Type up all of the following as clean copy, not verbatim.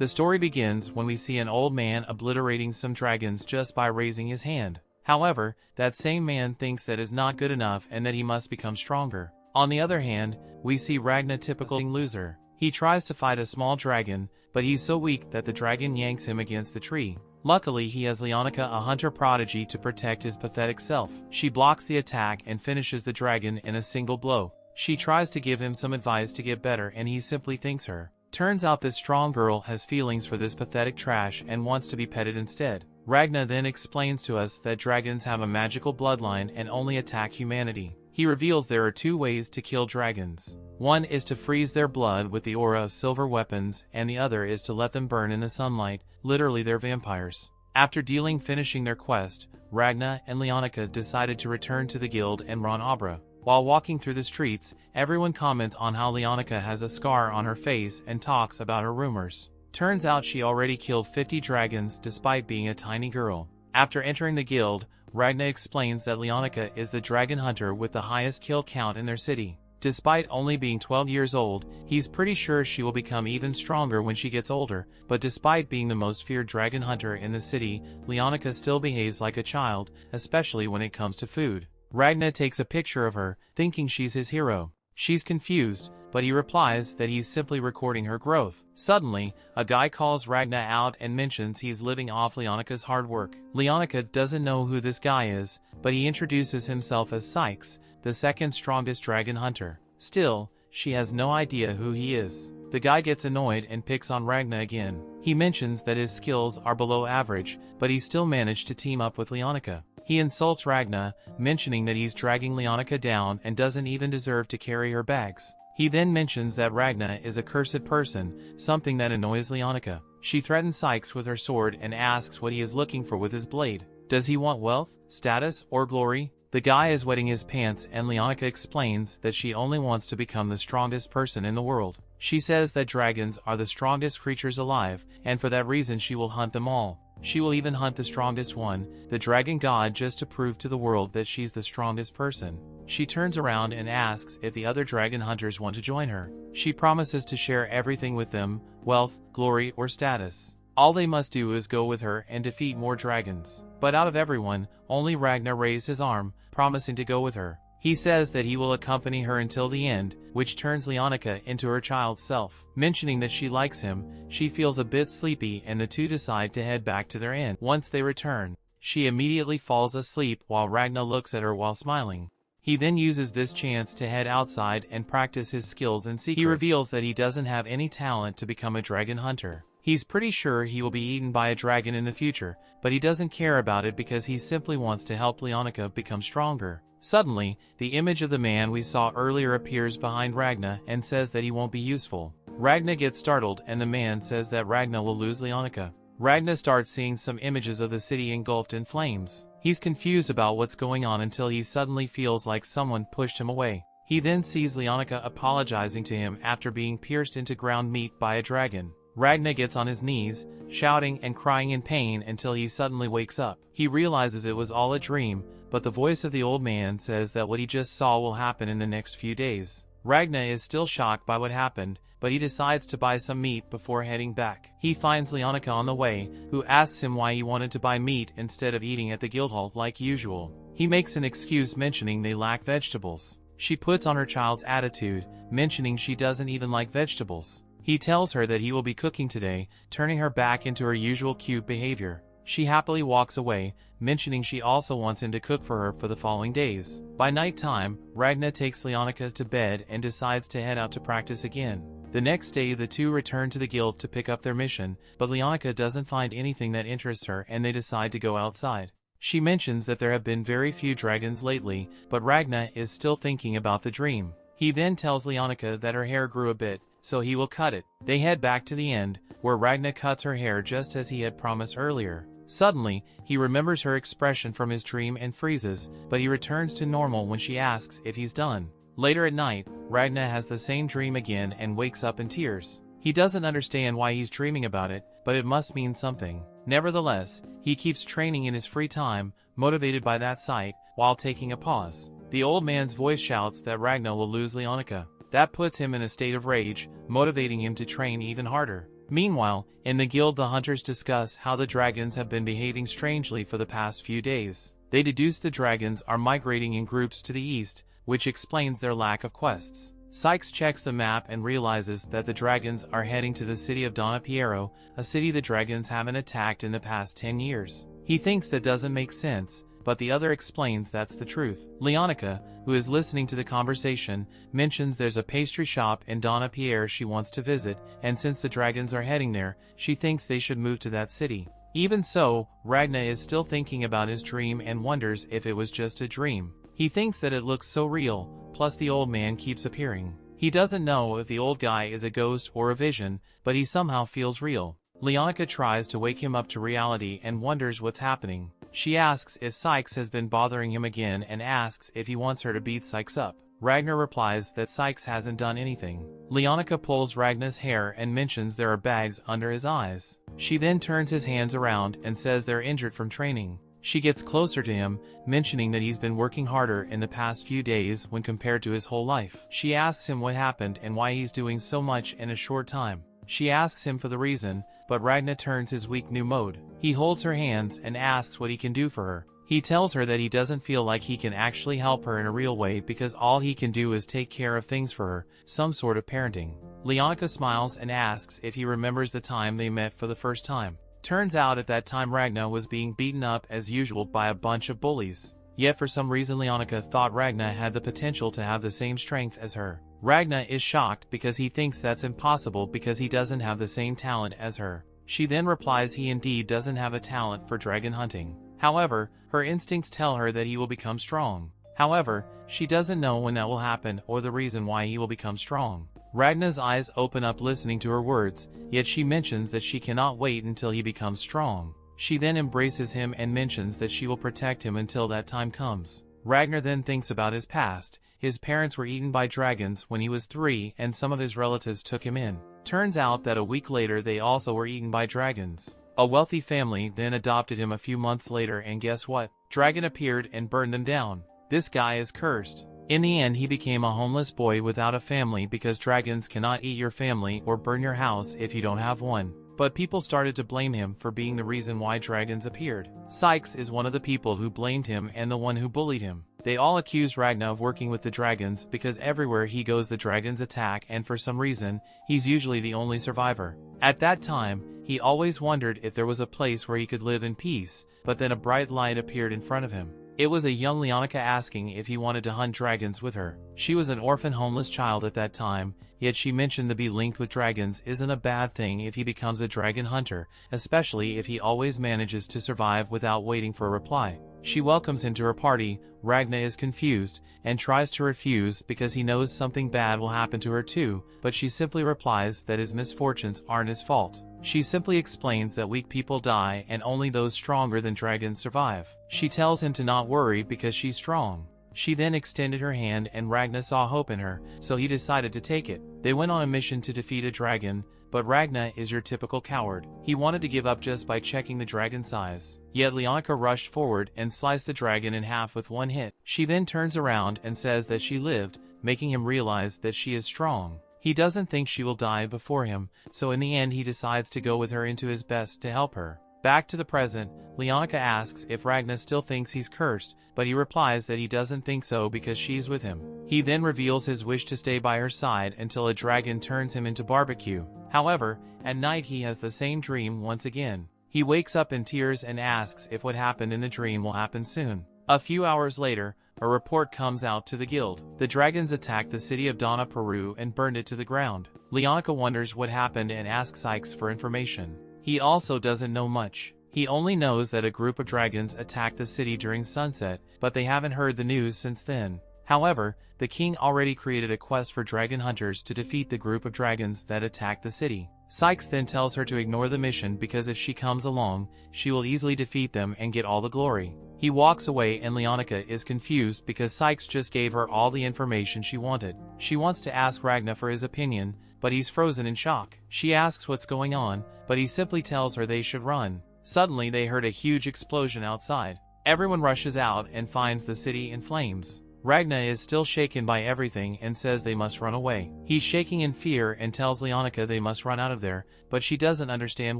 The story begins when we see an old man obliterating some dragons just by raising his hand. However, that same man thinks that is not good enough and that he must become stronger. On the other hand, we see Ragna, typical loser. He tries to fight a small dragon, but he's so weak that the dragon yanks him against the tree. Luckily, he has Leonica, a hunter prodigy, to protect his pathetic self. She blocks the attack and finishes the dragon in a single blow. She tries to give him some advice to get better and he simply thanks her. Turns out this strong girl has feelings for this pathetic trash and wants to be petted instead. Ragna then explains to us that dragons have a magical bloodline and only attack humanity. He reveals there are two ways to kill dragons. One is to freeze their blood with the aura of silver weapons, and the other is to let them burn in the sunlight. Literally, they're vampires. After finishing their quest, Ragna and Leonica decided to return to the guild and run Abra. While walking through the streets, everyone comments on how Leonica has a scar on her face and talks about her rumors. Turns out she already killed 50 dragons despite being a tiny girl. After entering the guild, Ragna explains that Leonica is the dragon hunter with the highest kill count in their city. Despite only being 12 years old, he's pretty sure she will become even stronger when she gets older, but despite being the most feared dragon hunter in the city, Leonica still behaves like a child, especially when it comes to food. Ragna takes a picture of her, thinking she's his hero. She's confused, but he replies that he's simply recording her growth. Suddenly, a guy calls Ragna out and mentions he's living off Leonica's hard work. Leonica doesn't know who this guy is, but he introduces himself as Sykes, the second strongest dragon hunter. Still, she has no idea who he is. The guy gets annoyed and picks on Ragna again. He mentions that his skills are below average, but he still managed to team up with Leonica. He insults Ragna, mentioning that he's dragging Leonica down and doesn't even deserve to carry her bags. He then mentions that Ragna is a cursed person, something that annoys Leonica. She threatens Sykes with her sword and asks what he is looking for with his blade. Does he want wealth, status, or glory? The guy is wetting his pants and Leonica explains that she only wants to become the strongest person in the world. She says that dragons are the strongest creatures alive, and for that reason she will hunt them all. She will even hunt the strongest one, the dragon god, just to prove to the world that she's the strongest person. She turns around and asks if the other dragon hunters want to join her. She promises to share everything with them, wealth, glory, or status. All they must do is go with her and defeat more dragons. But out of everyone, only Ragna raised his arm, promising to go with her. He says that he will accompany her until the end, which turns Leonica into her child self. Mentioning that she likes him, she feels a bit sleepy and the two decide to head back to their inn. Once they return, she immediately falls asleep while Ragna looks at her while smiling. He then uses this chance to head outside and practice his skills in secret. He reveals that he doesn't have any talent to become a dragon hunter. He's pretty sure he will be eaten by a dragon in the future, but he doesn't care about it because he simply wants to help Leonica become stronger. Suddenly, the image of the man we saw earlier appears behind Ragna and says that he won't be useful. Ragna gets startled and the man says that Ragna will lose Leonica. Ragna starts seeing some images of the city engulfed in flames. He's confused about what's going on until he suddenly feels like someone pushed him away. He then sees Leonica apologizing to him after being pierced into ground meat by a dragon. Ragna gets on his knees, shouting and crying in pain until he suddenly wakes up. He realizes it was all a dream, but the voice of the old man says that what he just saw will happen in the next few days. Ragna is still shocked by what happened, but he decides to buy some meat before heading back. He finds Leonica on the way, who asks him why he wanted to buy meat instead of eating at the guild hall like usual. He makes an excuse mentioning they lack vegetables. She puts on her child's attitude, mentioning she doesn't even like vegetables. He tells her that he will be cooking today, turning her back into her usual cute behavior. She happily walks away, mentioning she also wants him to cook for her for the following days. By night time, Ragna takes Leonica to bed and decides to head out to practice again. The next day the two return to the guild to pick up their mission, but Leonica doesn't find anything that interests her and they decide to go outside. She mentions that there have been very few dragons lately, but Ragna is still thinking about the dream. He then tells Leonica that her hair grew a bit, so he will cut it. They head back to the end, where Ragna cuts her hair just as he had promised earlier. Suddenly, he remembers her expression from his dream and freezes, but he returns to normal when she asks if he's done. Later at night, Ragna has the same dream again and wakes up in tears. He doesn't understand why he's dreaming about it, but it must mean something. Nevertheless, he keeps training in his free time, motivated by that sight, while taking a pause. The old man's voice shouts that Ragna will lose Leonica. That puts him in a state of rage, motivating him to train even harder. Meanwhile, in the guild the hunters discuss how the dragons have been behaving strangely for the past few days. They deduce the dragons are migrating in groups to the east, which explains their lack of quests. Sykes checks the map and realizes that the dragons are heading to the city of Donna Piero, a city the dragons haven't attacked in the past 10 years. He thinks that doesn't make sense, but the other explains that's the truth. Leonica, who is listening to the conversation, mentions there's a pastry shop in Donna Piero she wants to visit, and since the dragons are heading there, she thinks they should move to that city. Even so, Ragna is still thinking about his dream and wonders if it was just a dream. He thinks that it looks so real, plus the old man keeps appearing. He doesn't know if the old guy is a ghost or a vision, but he somehow feels real. Leonica tries to wake him up to reality and wonders what's happening. She asks if Sykes has been bothering him again and asks if he wants her to beat Sykes up. Ragnar replies that Sykes hasn't done anything. Leonica pulls Ragna's hair and mentions there are bags under his eyes. She then turns his hands around and says they're injured from training. She gets closer to him, mentioning that he's been working harder in the past few days when compared to his whole life. She asks him what happened and why he's doing so much in a short time. She asks him for the reason, but Ragna turns his weak new mode. He holds her hands and asks what he can do for her. He tells her that he doesn't feel like he can actually help her in a real way because all he can do is take care of things for her, some sort of parenting. Leonica smiles and asks if he remembers the time they met for the first time. Turns out at that time Ragna was being beaten up as usual by a bunch of bullies. Yet for some reason Leonica thought Ragna had the potential to have the same strength as her. Ragna is shocked because he thinks that's impossible because he doesn't have the same talent as her. She then replies he indeed doesn't have a talent for dragon hunting. However, her instincts tell her that he will become strong. However, she doesn't know when that will happen or the reason why he will become strong. Ragna's eyes open up listening to her words, yet she mentions that she cannot wait until he becomes strong. She then embraces him and mentions that she will protect him until that time comes. Ragnar then thinks about his past. His parents were eaten by dragons when he was 3 and some of his relatives took him in. Turns out that a week later they also were eaten by dragons. A wealthy family then adopted him a few months later and guess what? Dragon appeared and burned them down. This guy is cursed. In the end he became a homeless boy without a family because dragons cannot eat your family or burn your house if you don't have one. But people started to blame him for being the reason why dragons appeared. Sykes is one of the people who blamed him and the one who bullied him. They all accused Ragna of working with the dragons because everywhere he goes the dragons attack and for some reason, he's usually the only survivor. At that time, he always wondered if there was a place where he could live in peace, but then a bright light appeared in front of him. It was a young Leonica asking if he wanted to hunt dragons with her. She was an orphan homeless child at that time, yet she mentioned to be linked with dragons isn't a bad thing if he becomes a dragon hunter, especially if he always manages to survive without waiting for a reply. She welcomes him to her party. Ragna is confused and tries to refuse because he knows something bad will happen to her too, but she simply replies that his misfortunes aren't his fault. She simply explains that weak people die and only those stronger than dragons survive. She tells him to not worry because she's strong. She then extended her hand and Ragna saw hope in her, so he decided to take it. They went on a mission to defeat a dragon, but Ragna is your typical coward. He wanted to give up just by checking the dragon size. Yet Leonica rushed forward and sliced the dragon in half with one hit. She then turns around and says that she lived, making him realize that she is strong. He doesn't think she will die before him, so in the end he decides to go with her into his best to help her. Back to the present, Leonica asks if Ragna still thinks he's cursed, but he replies that he doesn't think so because she's with him. He then reveals his wish to stay by her side until a dragon turns him into barbecue. However, at night he has the same dream once again. He wakes up in tears and asks if what happened in the dream will happen soon. A few hours later, a report comes out to the guild. The dragons attacked the city of Donna Peru and burned it to the ground. Leonica wonders what happened and asks Sykes for information. He also doesn't know much. He only knows that a group of dragons attacked the city during sunset, but they haven't heard the news since then. However, the king already created a quest for dragon hunters to defeat the group of dragons that attacked the city. Sykes then tells her to ignore the mission because if she comes along, she will easily defeat them and get all the glory. He walks away and Leonica is confused because Sykes just gave her all the information she wanted. She wants to ask Ragna for his opinion, but he's frozen in shock. She asks what's going on, but he simply tells her they should run. Suddenly they heard a huge explosion outside. Everyone rushes out and finds the city in flames. Ragna is still shaken by everything and says they must run away. He's shaking in fear and tells Leonica they must run out of there, but she doesn't understand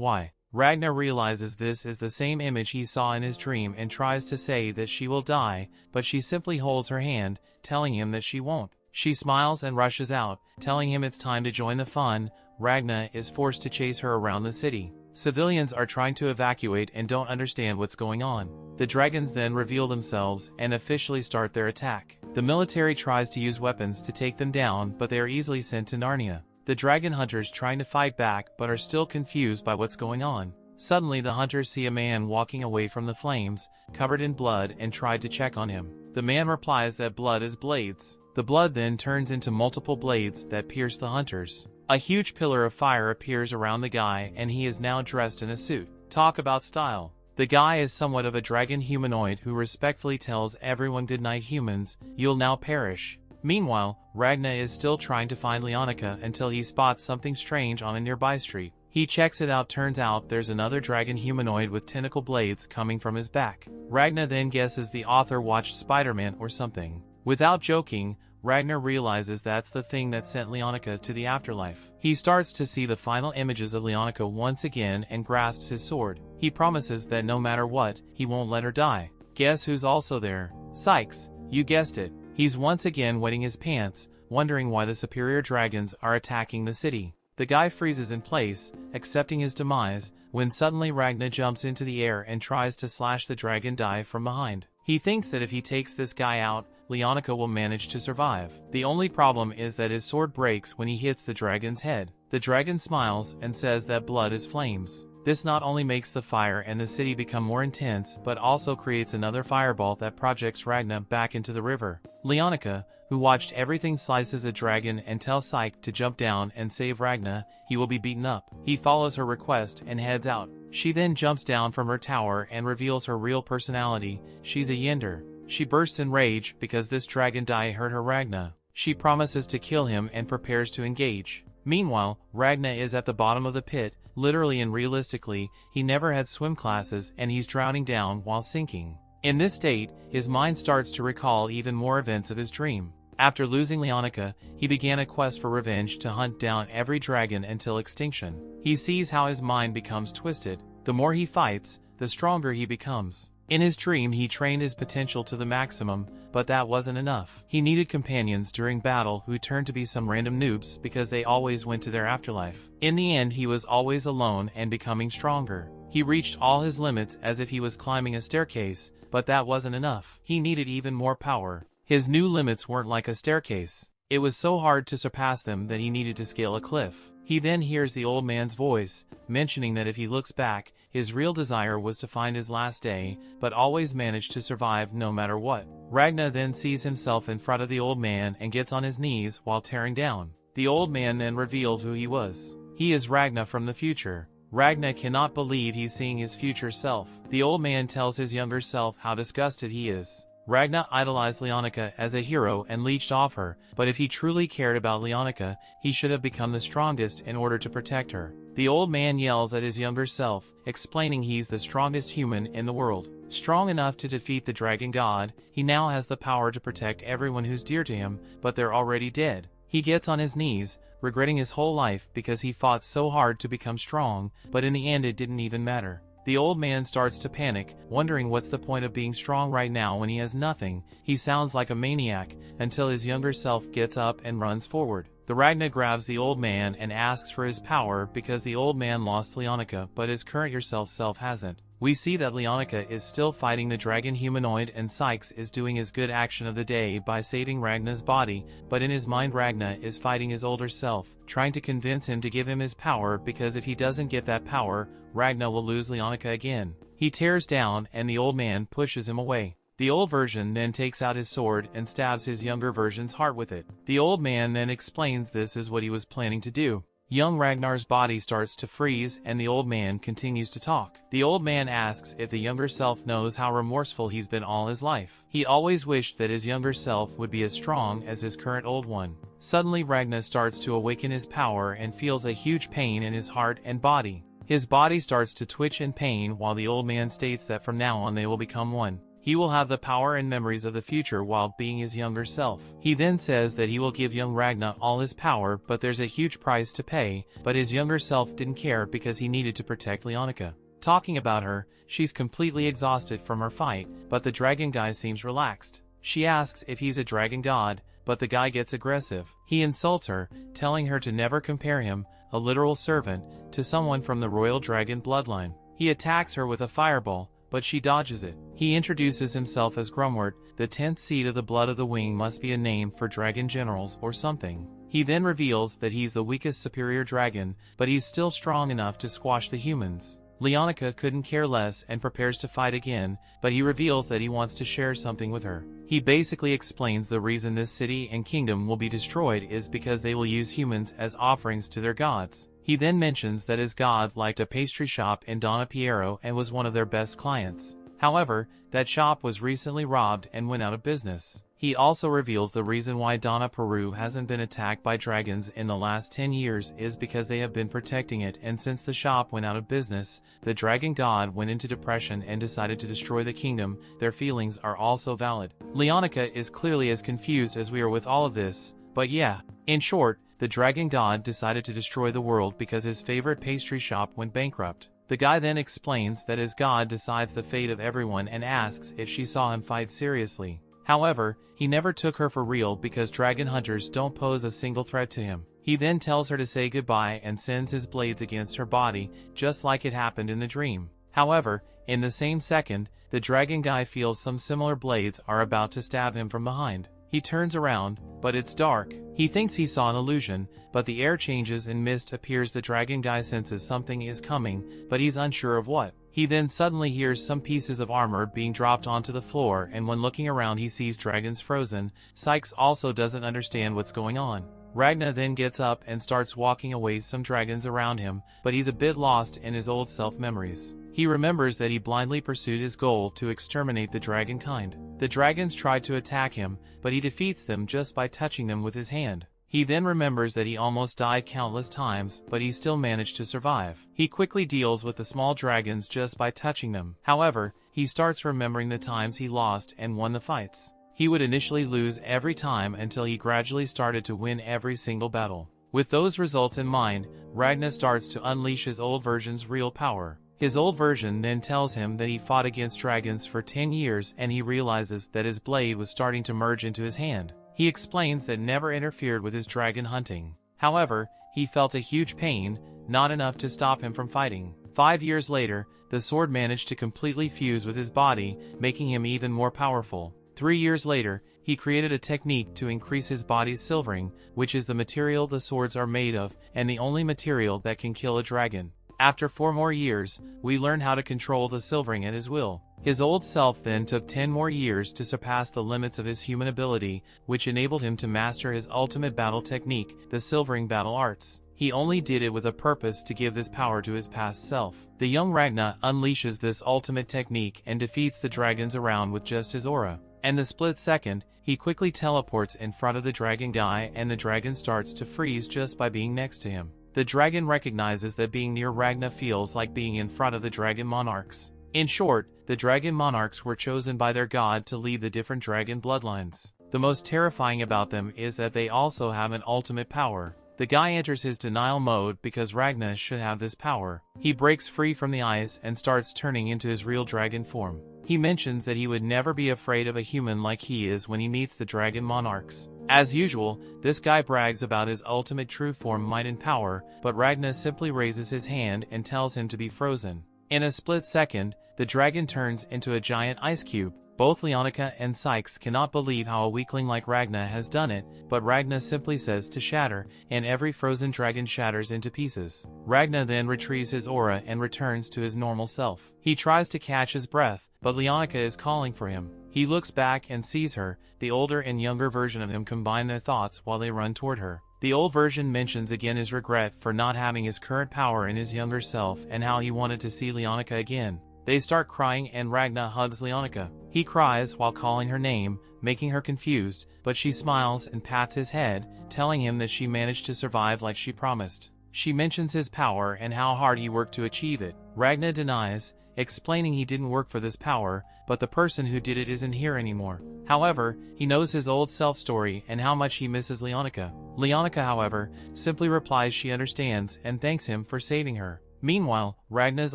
why. Ragna realizes this is the same image he saw in his dream and tries to say that she will die, but she simply holds her hand, telling him that she won't. She smiles and rushes out, telling him it's time to join the fun. Ragna is forced to chase her around the city. Civilians are trying to evacuate and don't understand what's going on. The dragons then reveal themselves and officially start their attack. The military tries to use weapons to take them down, but they are easily sent to Narnia. The dragon hunters trying to fight back but are still confused by what's going on. Suddenly the hunters see a man walking away from the flames, covered in blood, and tried to check on him. The man replies that blood is blades. The blood then turns into multiple blades that pierce the hunters. A huge pillar of fire appears around the guy and he is now dressed in a suit. Talk about style. The guy is somewhat of a dragon humanoid who respectfully tells everyone goodnight humans, you'll now perish. Meanwhile, Ragna is still trying to find Leonica until he spots something strange on a nearby street. He checks it out, turns out there's another dragon humanoid with tentacle blades coming from his back. Ragna then guesses the author watched Spider-Man or something. Without joking, Ragnar realizes that's the thing that sent Leonica to the afterlife. He starts to see the final images of Leonica once again and grasps his sword. He promises that no matter what, he won't let her die. Guess who's also there? Sykes, you guessed it. He's once again wetting his pants, wondering why the superior dragons are attacking the city. The guy freezes in place, accepting his demise, when suddenly Ragna jumps into the air and tries to slash the dragon die from behind. He thinks that if he takes this guy out, Leonica will manage to survive. The only problem is that his sword breaks when he hits the dragon's head. The dragon smiles and says that blood is flames. This not only makes the fire and the city become more intense, but also creates another fireball that projects Ragna back into the river. Leonica, who watched everything, slices a dragon and tells Psyche to jump down and save Ragna. He will be beaten up. He follows her request and heads out. She then jumps down from her tower and reveals her real personality. She's a Yender. She bursts in rage because this dragon die hurt her Ragna. She promises to kill him and prepares to engage. Meanwhile, Ragna is at the bottom of the pit, literally and realistically. He never had swim classes and he's drowning down while sinking. In this state, his mind starts to recall even more events of his dream. After losing Leonica, he began a quest for revenge to hunt down every dragon until extinction. He sees how his mind becomes twisted. The more he fights, the stronger he becomes. In his dream, he trained his potential to the maximum, but that wasn't enough. He needed companions during battle who turned to be some random noobs because they always went to their afterlife. In the end, he was always alone and becoming stronger. He reached all his limits as if he was climbing a staircase, but that wasn't enough. He needed even more power. His new limits weren't like a staircase. It was so hard to surpass them that he needed to scale a cliff. He then hears the old man's voice, mentioning that if he looks back, his real desire was to find his last day, but always managed to survive no matter what. Ragna then sees himself in front of the old man and gets on his knees while tearing down. The old man then revealed who he was. He is Ragna from the future. Ragna cannot believe he's seeing his future self. The old man tells his younger self how disgusted he is. Ragna idolized Leonica as a hero and leeched off her, but if he truly cared about Leonica, he should have become the strongest in order to protect her. The old man yells at his younger self, explaining he's the strongest human in the world. Strong enough to defeat the dragon god, he now has the power to protect everyone who's dear to him, but they're already dead. He gets on his knees, regretting his whole life because he fought so hard to become strong, but in the end it didn't even matter. The old man starts to panic, wondering what's the point of being strong right now when he has nothing. He sounds like a maniac, until his younger self gets up and runs forward. The Ragna grabs the old man and asks for his power because the old man lost Leonica, but his current yourself self hasn't. We see that Leonica is still fighting the dragon humanoid and Sykes is doing his good action of the day by saving Ragna's body, but in his mind Ragna is fighting his older self, trying to convince him to give him his power because if he doesn't get that power, Ragna will lose Leonica again. He tears down and the old man pushes him away. The old version then takes out his sword and stabs his younger version's heart with it. The old man then explains this is what he was planning to do. Young Ragnar's body starts to freeze and the old man continues to talk. The old man asks if the younger self knows how remorseful he's been all his life. He always wished that his younger self would be as strong as his current old one. Suddenly Ragna starts to awaken his power and feels a huge pain in his heart and body. His body starts to twitch in pain while the old man states that from now on they will become one. he will have the power and memories of the future while being his younger self. He then says that he will give young Ragna all his power, but there's a huge price to pay, but his younger self didn't care because he needed to protect Leonica. Talking about her, she's completely exhausted from her fight, but the dragon guy seems relaxed. She asks if he's a dragon god, but the guy gets aggressive. He insults her, telling her to never compare him, a literal servant, to someone from the royal dragon bloodline. He attacks her with a fireball, but she dodges it. He introduces himself as Grumwort. The 10th seed of the blood of the wing must be a name for dragon generals or something. He then reveals that he's the weakest superior dragon, but he's still strong enough to squash the humans. Leonica couldn't care less and prepares to fight again, but he reveals that he wants to share something with her. He basically explains the reason this city and kingdom will be destroyed is because they will use humans as offerings to their gods. He then mentions that his god liked a pastry shop in Donna Piero and was one of their best clients. However, that shop was recently robbed and went out of business. He also reveals the reason why Donna Peru hasn't been attacked by dragons in the last 10 years is because they have been protecting it, and since the shop went out of business, the dragon god went into depression and decided to destroy the kingdom. Their feelings are also valid. Leonica is clearly as confused as we are with all of this, but yeah. In short, the dragon god decided to destroy the world because his favorite pastry shop went bankrupt. The guy then explains that his god decides the fate of everyone and asks if she saw him fight seriously. However, he never took her for real because dragon hunters don't pose a single threat to him. He then tells her to say goodbye and sends his blades against her body, just like it happened in the dream. However, in the same second, the dragon guy feels some similar blades are about to stab him from behind. He turns around, but it's dark. He thinks he saw an illusion, but the air changes and mist appears. The dragon guy senses something is coming, but he's unsure of what. He then suddenly hears some pieces of armor being dropped onto the floor, and when looking around he sees dragons frozen. Sykes also doesn't understand what's going on. Ragna then gets up and starts walking away, some dragons around him, but he's a bit lost in his old self memories. He remembers that he blindly pursued his goal to exterminate the dragon kind. The dragons tried to attack him, but he defeats them just by touching them with his hand. He then remembers that he almost died countless times, but he still managed to survive. He quickly deals with the small dragons just by touching them. However, he starts remembering the times he lost and won the fights. He would initially lose every time until he gradually started to win every single battle. With those results in mind, Ragna starts to unleash his old version's real power. His old version then tells him that he fought against dragons for 10 years and he realizes that his blade was starting to merge into his hand. He explains that never interfered with his dragon hunting. However, he felt a huge pain, not enough to stop him from fighting. 5 years later, the sword managed to completely fuse with his body, making him even more powerful. 3 years later, he created a technique to increase his body's silvering, which is the material the swords are made of, and the only material that can kill a dragon. After 4 more years, we learn how to control the silvering at his will. His old self then took 10 more years to surpass the limits of his human ability, which enabled him to master his ultimate battle technique, the silvering battle arts. He only did it with a purpose to give this power to his past self. The young Ragna unleashes this ultimate technique and defeats the dragons around with just his aura. And the split second, he quickly teleports in front of the dragon guy and the dragon starts to freeze just by being next to him. The dragon recognizes that being near Ragna feels like being in front of the dragon monarchs. In short, the dragon monarchs were chosen by their god to lead the different dragon bloodlines. The most terrifying about them is that they also have an ultimate power. The guy enters his denial mode because Ragna should have this power. He breaks free from the ice and starts turning into his real dragon form. He mentions that he would never be afraid of a human like he is when he meets the dragon monarchs. As usual, this guy brags about his ultimate true form, might and power, but Ragna simply raises his hand and tells him to be frozen. In a split second, the dragon turns into a giant ice cube. Both Leonica and Sykes cannot believe how a weakling like Ragna has done it, but Ragna simply says to shatter, and every frozen dragon shatters into pieces. Ragna then retrieves his aura and returns to his normal self. He tries to catch his breath, but Leonica is calling for him. He looks back and sees her. The older and younger version of him combine their thoughts while they run toward her. The old version mentions again his regret for not having his current power in his younger self and how he wanted to see Leonica again. They start crying and Ragna hugs Leonica. He cries while calling her name, making her confused, but she smiles and pats his head, telling him that she managed to survive like she promised. She mentions his power and how hard he worked to achieve it. Ragna denies, explaining he didn't work for this power, but the person who did it isn't here anymore. However, he knows his old self story and how much he misses Leonica. Leonica, however, simply replies she understands and thanks him for saving her. Meanwhile, Ragna's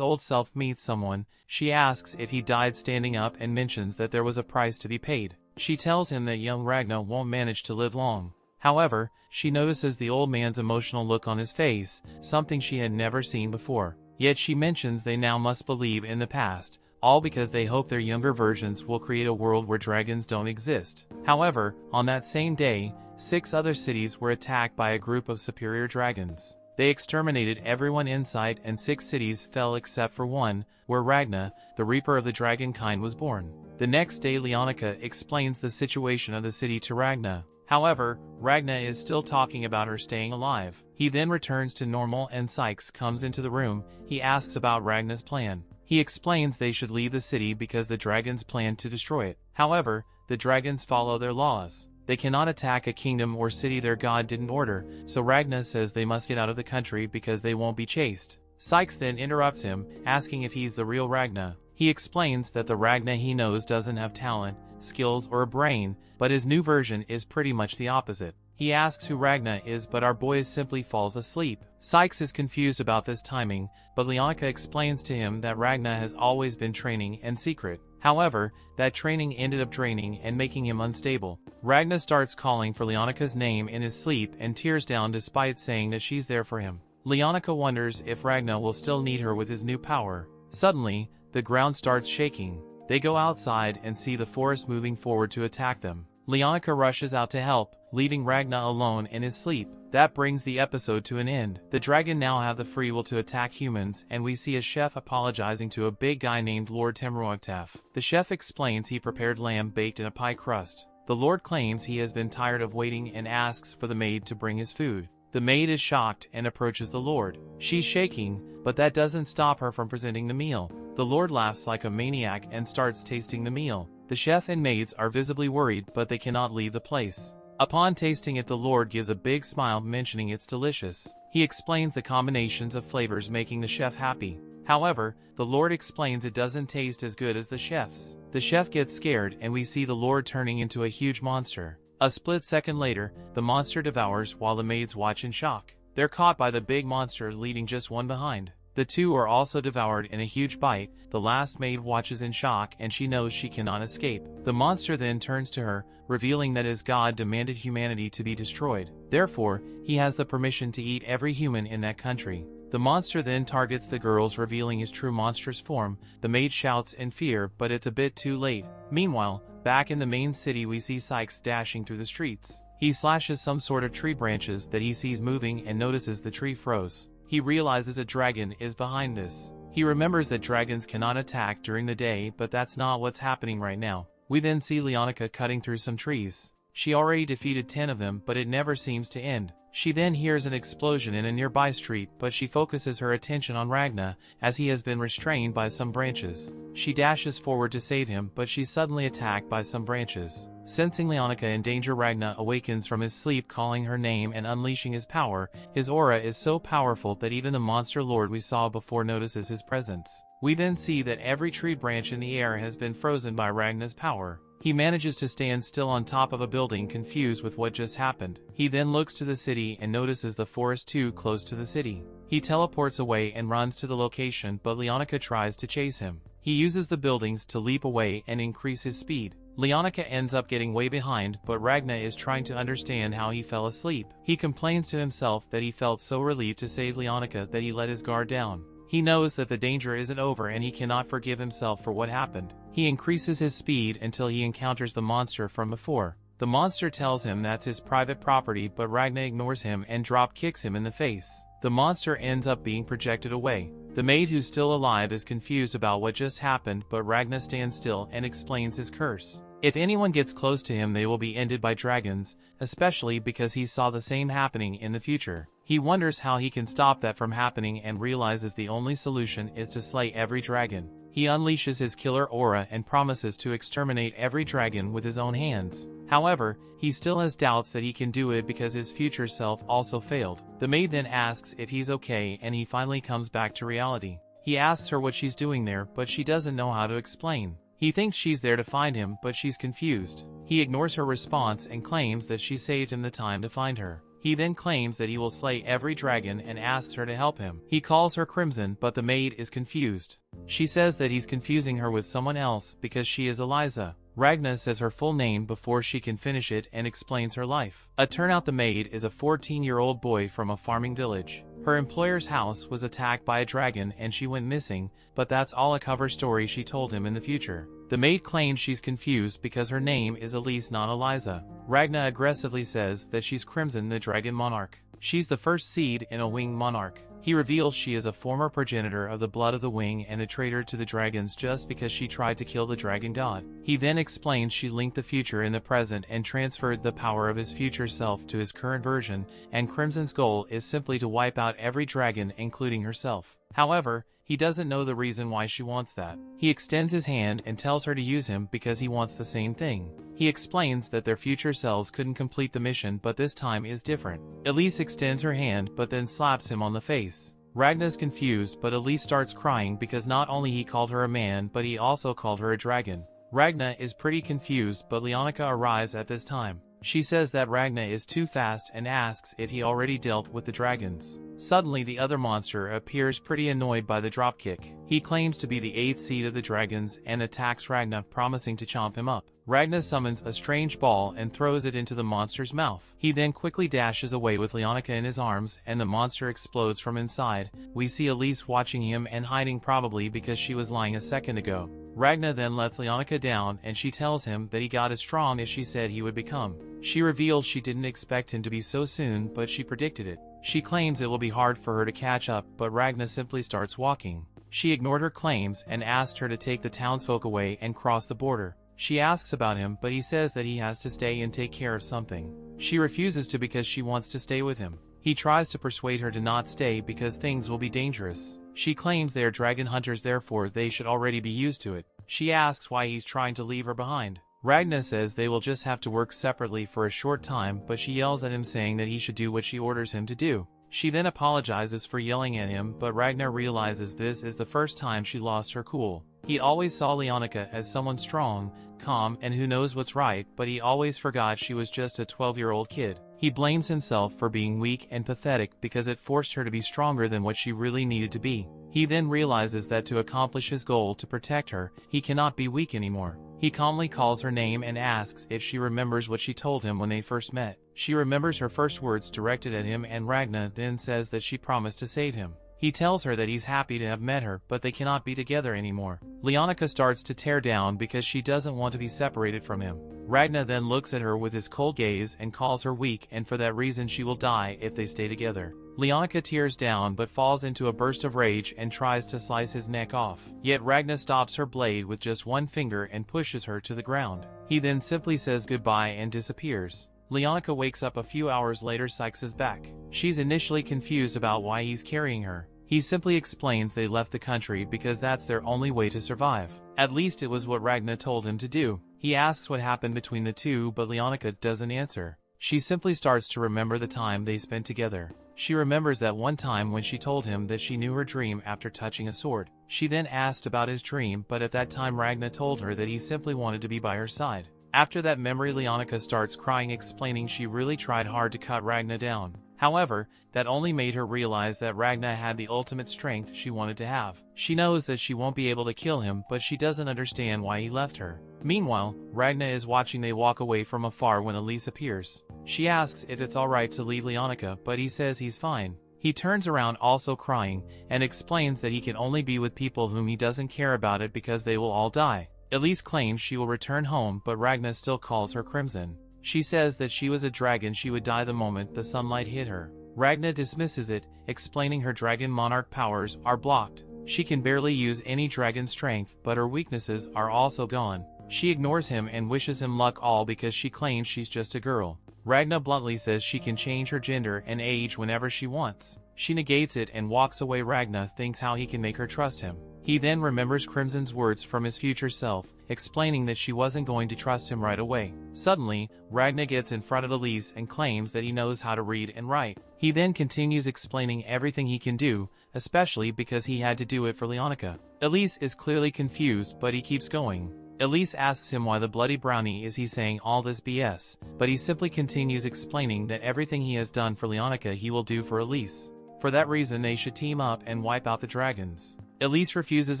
old self meets someone. She asks if he died standing up and mentions that there was a price to be paid. She tells him that young Ragna won't manage to live long. However, she notices the old man's emotional look on his face, something she had never seen before. Yet she mentions they now must believe in the past, all because they hope their younger versions will create a world where dragons don't exist. However, on that same day, 6 other cities were attacked by a group of superior dragons. They exterminated everyone in sight and 6 cities fell except for one, where Ragna, the Reaper of the Dragon kind, was born. The next day Leonica explains the situation of the city to Ragna. However, Ragna is still talking about her staying alive. He then returns to normal and Sykes comes into the room. He asks about Ragna's plan. He explains they should leave the city because the dragons plan to destroy it. However, the dragons follow their laws. They cannot attack a kingdom or city their god didn't order, so Ragna says they must get out of the country because they won't be chased. Sykes then interrupts him, asking if he's the real Ragna. He explains that the Ragna he knows doesn't have talent, skills, or a brain, but his new version is pretty much the opposite. He asks who Ragna is, but our boy simply falls asleep. Sykes is confused about this timing, but Leonica explains to him that Ragna has always been training and secret. However, that training ended up draining and making him unstable. Ragna starts calling for Leonica's name in his sleep and tears down despite saying that she's there for him. Leonica wonders if Ragna will still need her with his new power. Suddenly, the ground starts shaking. They go outside and see the forest moving forward to attack them. Leonica rushes out to help, leaving Ragna alone in his sleep. That brings the episode to an end. The dragon now have the free will to attack humans, and we see a chef apologizing to a big guy named Lord Temroaktaf. The chef explains he prepared lamb baked in a pie crust. The Lord claims he has been tired of waiting and asks for the maid to bring his food. The maid is shocked and approaches the Lord. She's shaking, but that doesn't stop her from presenting the meal. The Lord laughs like a maniac and starts tasting the meal. The chef and maids are visibly worried, but they cannot leave the place. Upon tasting it, the Lord gives a big smile, mentioning it's delicious. He explains the combinations of flavors making the chef happy. However, the Lord explains it doesn't taste as good as the chef's. The chef gets scared and we see the Lord turning into a huge monster. A split second later, the monster devours while the maids watch in shock. They're caught by the big monster, leaving just one behind. The 2 are also devoured in a huge bite. The last maid watches in shock and she knows she cannot escape. The monster then turns to her, revealing that his god demanded humanity to be destroyed. Therefore, he has the permission to eat every human in that country. The monster then targets the girls, revealing his true monstrous form. The maid shouts in fear, but it's a bit too late. Meanwhile, back in the main city we see Sykes dashing through the streets. He slashes some sort of tree branches that he sees moving and notices the tree froze. He realizes a dragon is behind this. He remembers that dragons cannot attack during the day, but that's not what's happening right now. We then see Leonica cutting through some trees. She already defeated 10 of them, but it never seems to end. She then hears an explosion in a nearby street, but she focuses her attention on Ragna, as he has been restrained by some branches. She dashes forward to save him, but she's suddenly attacked by some branches. Sensing Leonica in danger, Ragna awakens from his sleep, calling her name and unleashing his power. His aura is so powerful that even the monster lord we saw before notices his presence. We then see that every tree branch in the air has been frozen by Ragna's power. He manages to stand still on top of a building, confused with what just happened. He then looks to the city and notices the forest too close to the city. He teleports away and runs to the location, but Leonica tries to chase him. He uses the buildings to leap away and increase his speed. Leonica ends up getting way behind, but Ragna is trying to understand how he fell asleep. He complains to himself that he felt so relieved to save Leonica that he let his guard down. He knows that the danger isn't over and he cannot forgive himself for what happened. He increases his speed until he encounters the monster from before. The monster tells him that's his private property, but Ragna ignores him and drop kicks him in the face. The monster ends up being projected away. The maid, who's still alive, is confused about what just happened, but Ragna stands still and explains his curse. If anyone gets close to him, they will be ended by dragons, especially because he saw the same happening in the future. He wonders how he can stop that from happening and realizes the only solution is to slay every dragon. He unleashes his killer aura and promises to exterminate every dragon with his own hands. However, he still has doubts that he can do it because his future self also failed. The maid then asks if he's okay, and he finally comes back to reality. He asks her what she's doing there, but she doesn't know how to explain. He thinks she's there to find him, but she's confused. He ignores her response and claims that she saved him the time to find her. He then claims that he will slay every dragon and asks her to help him. He calls her Crimson, but the maid is confused. She says that he's confusing her with someone else because she is Eliza. Ragna says her full name before she can finish it and explains her life. Turns out the maid is a 14-year-old boy from a farming village. Her employer's house was attacked by a dragon and she went missing, but that's all a cover story she told him in the future. The maid claims she's confused because her name is Elise, not Eliza. Ragna aggressively says that she's Crimson, the dragon monarch. She's the first seed in a winged monarch. He reveals she is a former progenitor of the blood of the wing and a traitor to the dragons just because she tried to kill the dragon god. He then explains she linked the future in the present and transferred the power of his future self to his current version, and Crimson's goal is simply to wipe out every dragon, including herself. However, he doesn't know the reason why she wants that. He extends his hand and tells her to use him because he wants the same thing. He explains that their future selves couldn't complete the mission, but this time is different. Elise extends her hand but then slaps him on the face. Ragna's confused, but Elise starts crying because not only he called her a man, but he also called her a dragon. Ragna is pretty confused, but Leonica arrives at this time. She says that Ragna is too fast and asks if he already dealt with the dragons. Suddenly the other monster appears, pretty annoyed by the dropkick. He claims to be the 8th seed of the dragons and attacks Ragna, promising to chomp him up. Ragna summons a strange ball and throws it into the monster's mouth. He then quickly dashes away with Leonica in his arms and the monster explodes from inside. We see Elise watching him and hiding, probably because she was lying a second ago. Ragna then lets Leonica down and she tells him that he got as strong as she said he would become. She reveals she didn't expect him to be so soon, but she predicted it. She claims it will be hard for her to catch up, but Ragna simply starts walking. She ignored her claims and asked her to take the townsfolk away and cross the border. She asks about him, but he says that he has to stay and take care of something. She refuses to because she wants to stay with him. He tries to persuade her to not stay because things will be dangerous. She claims they are dragon hunters, therefore they should already be used to it. She asks why he's trying to leave her behind. Ragna says they will just have to work separately for a short time, but she yells at him saying that he should do what she orders him to do. She then apologizes for yelling at him, but Ragna realizes this is the first time she lost her cool. He always saw Leonica as someone strong, calm, and who knows what's right, but he always forgot she was just a 12-year-old kid. He blames himself for being weak and pathetic because it forced her to be stronger than what she really needed to be. He then realizes that to accomplish his goal to protect her, he cannot be weak anymore. He calmly calls her name and asks if she remembers what she told him when they first met. She remembers her first words directed at him, and Ragna then says that she promised to save him. He tells her that he's happy to have met her, but they cannot be together anymore. Leonica starts to tear down because she doesn't want to be separated from him. Ragna then looks at her with his cold gaze and calls her weak, and for that reason she will die if they stay together. Leonica tears down but falls into a burst of rage and tries to slice his neck off. Yet Ragna stops her blade with just one finger and pushes her to the ground. He then simply says goodbye and disappears. Leonica wakes up a few hours later. Sykes is back. She's initially confused about why he's carrying her. He simply explains they left the country because that's their only way to survive. At least it was what Ragna told him to do. He asks what happened between the two, but Leonica doesn't answer. She simply starts to remember the time they spent together. She remembers that one time when she told him that she knew her dream after touching a sword. She then asked about his dream, but at that time Ragna told her that he simply wanted to be by her side. After that memory, Leonica starts crying, explaining she really tried hard to cut Ragna down. However, that only made her realize that Ragna had the ultimate strength she wanted to have. She knows that she won't be able to kill him, but she doesn't understand why he left her. Meanwhile, Ragna is watching. They walk away from afar when Elise appears. She asks if it's alright to leave Leonica, but he says he's fine. He turns around also crying, and explains that he can only be with people whom he doesn't care about it because they will all die. Elise claims she will return home, but Ragna still calls her Crimson. She says that she was a dragon, she would die the moment the sunlight hit her. Ragna dismisses it, explaining her dragon monarch powers are blocked. She can barely use any dragon strength, but her weaknesses are also gone. She ignores him and wishes him luck, all because she claims she's just a girl. Ragna bluntly says she can change her gender and age whenever she wants. She negates it and walks away. Ragna thinks how he can make her trust him. He then remembers Crimson's words from his future self, explaining that she wasn't going to trust him right away. Suddenly, Ragna gets in front of Elise and claims that he knows how to read and write. He then continues explaining everything he can do, especially because he had to do it for Leonica. Elise is clearly confused, but he keeps going. Elise asks him why the bloody brownie is he saying all this BS, but he simply continues explaining that everything he has done for Leonica he will do for Elise. For that reason they should team up and wipe out the dragons. Elise refuses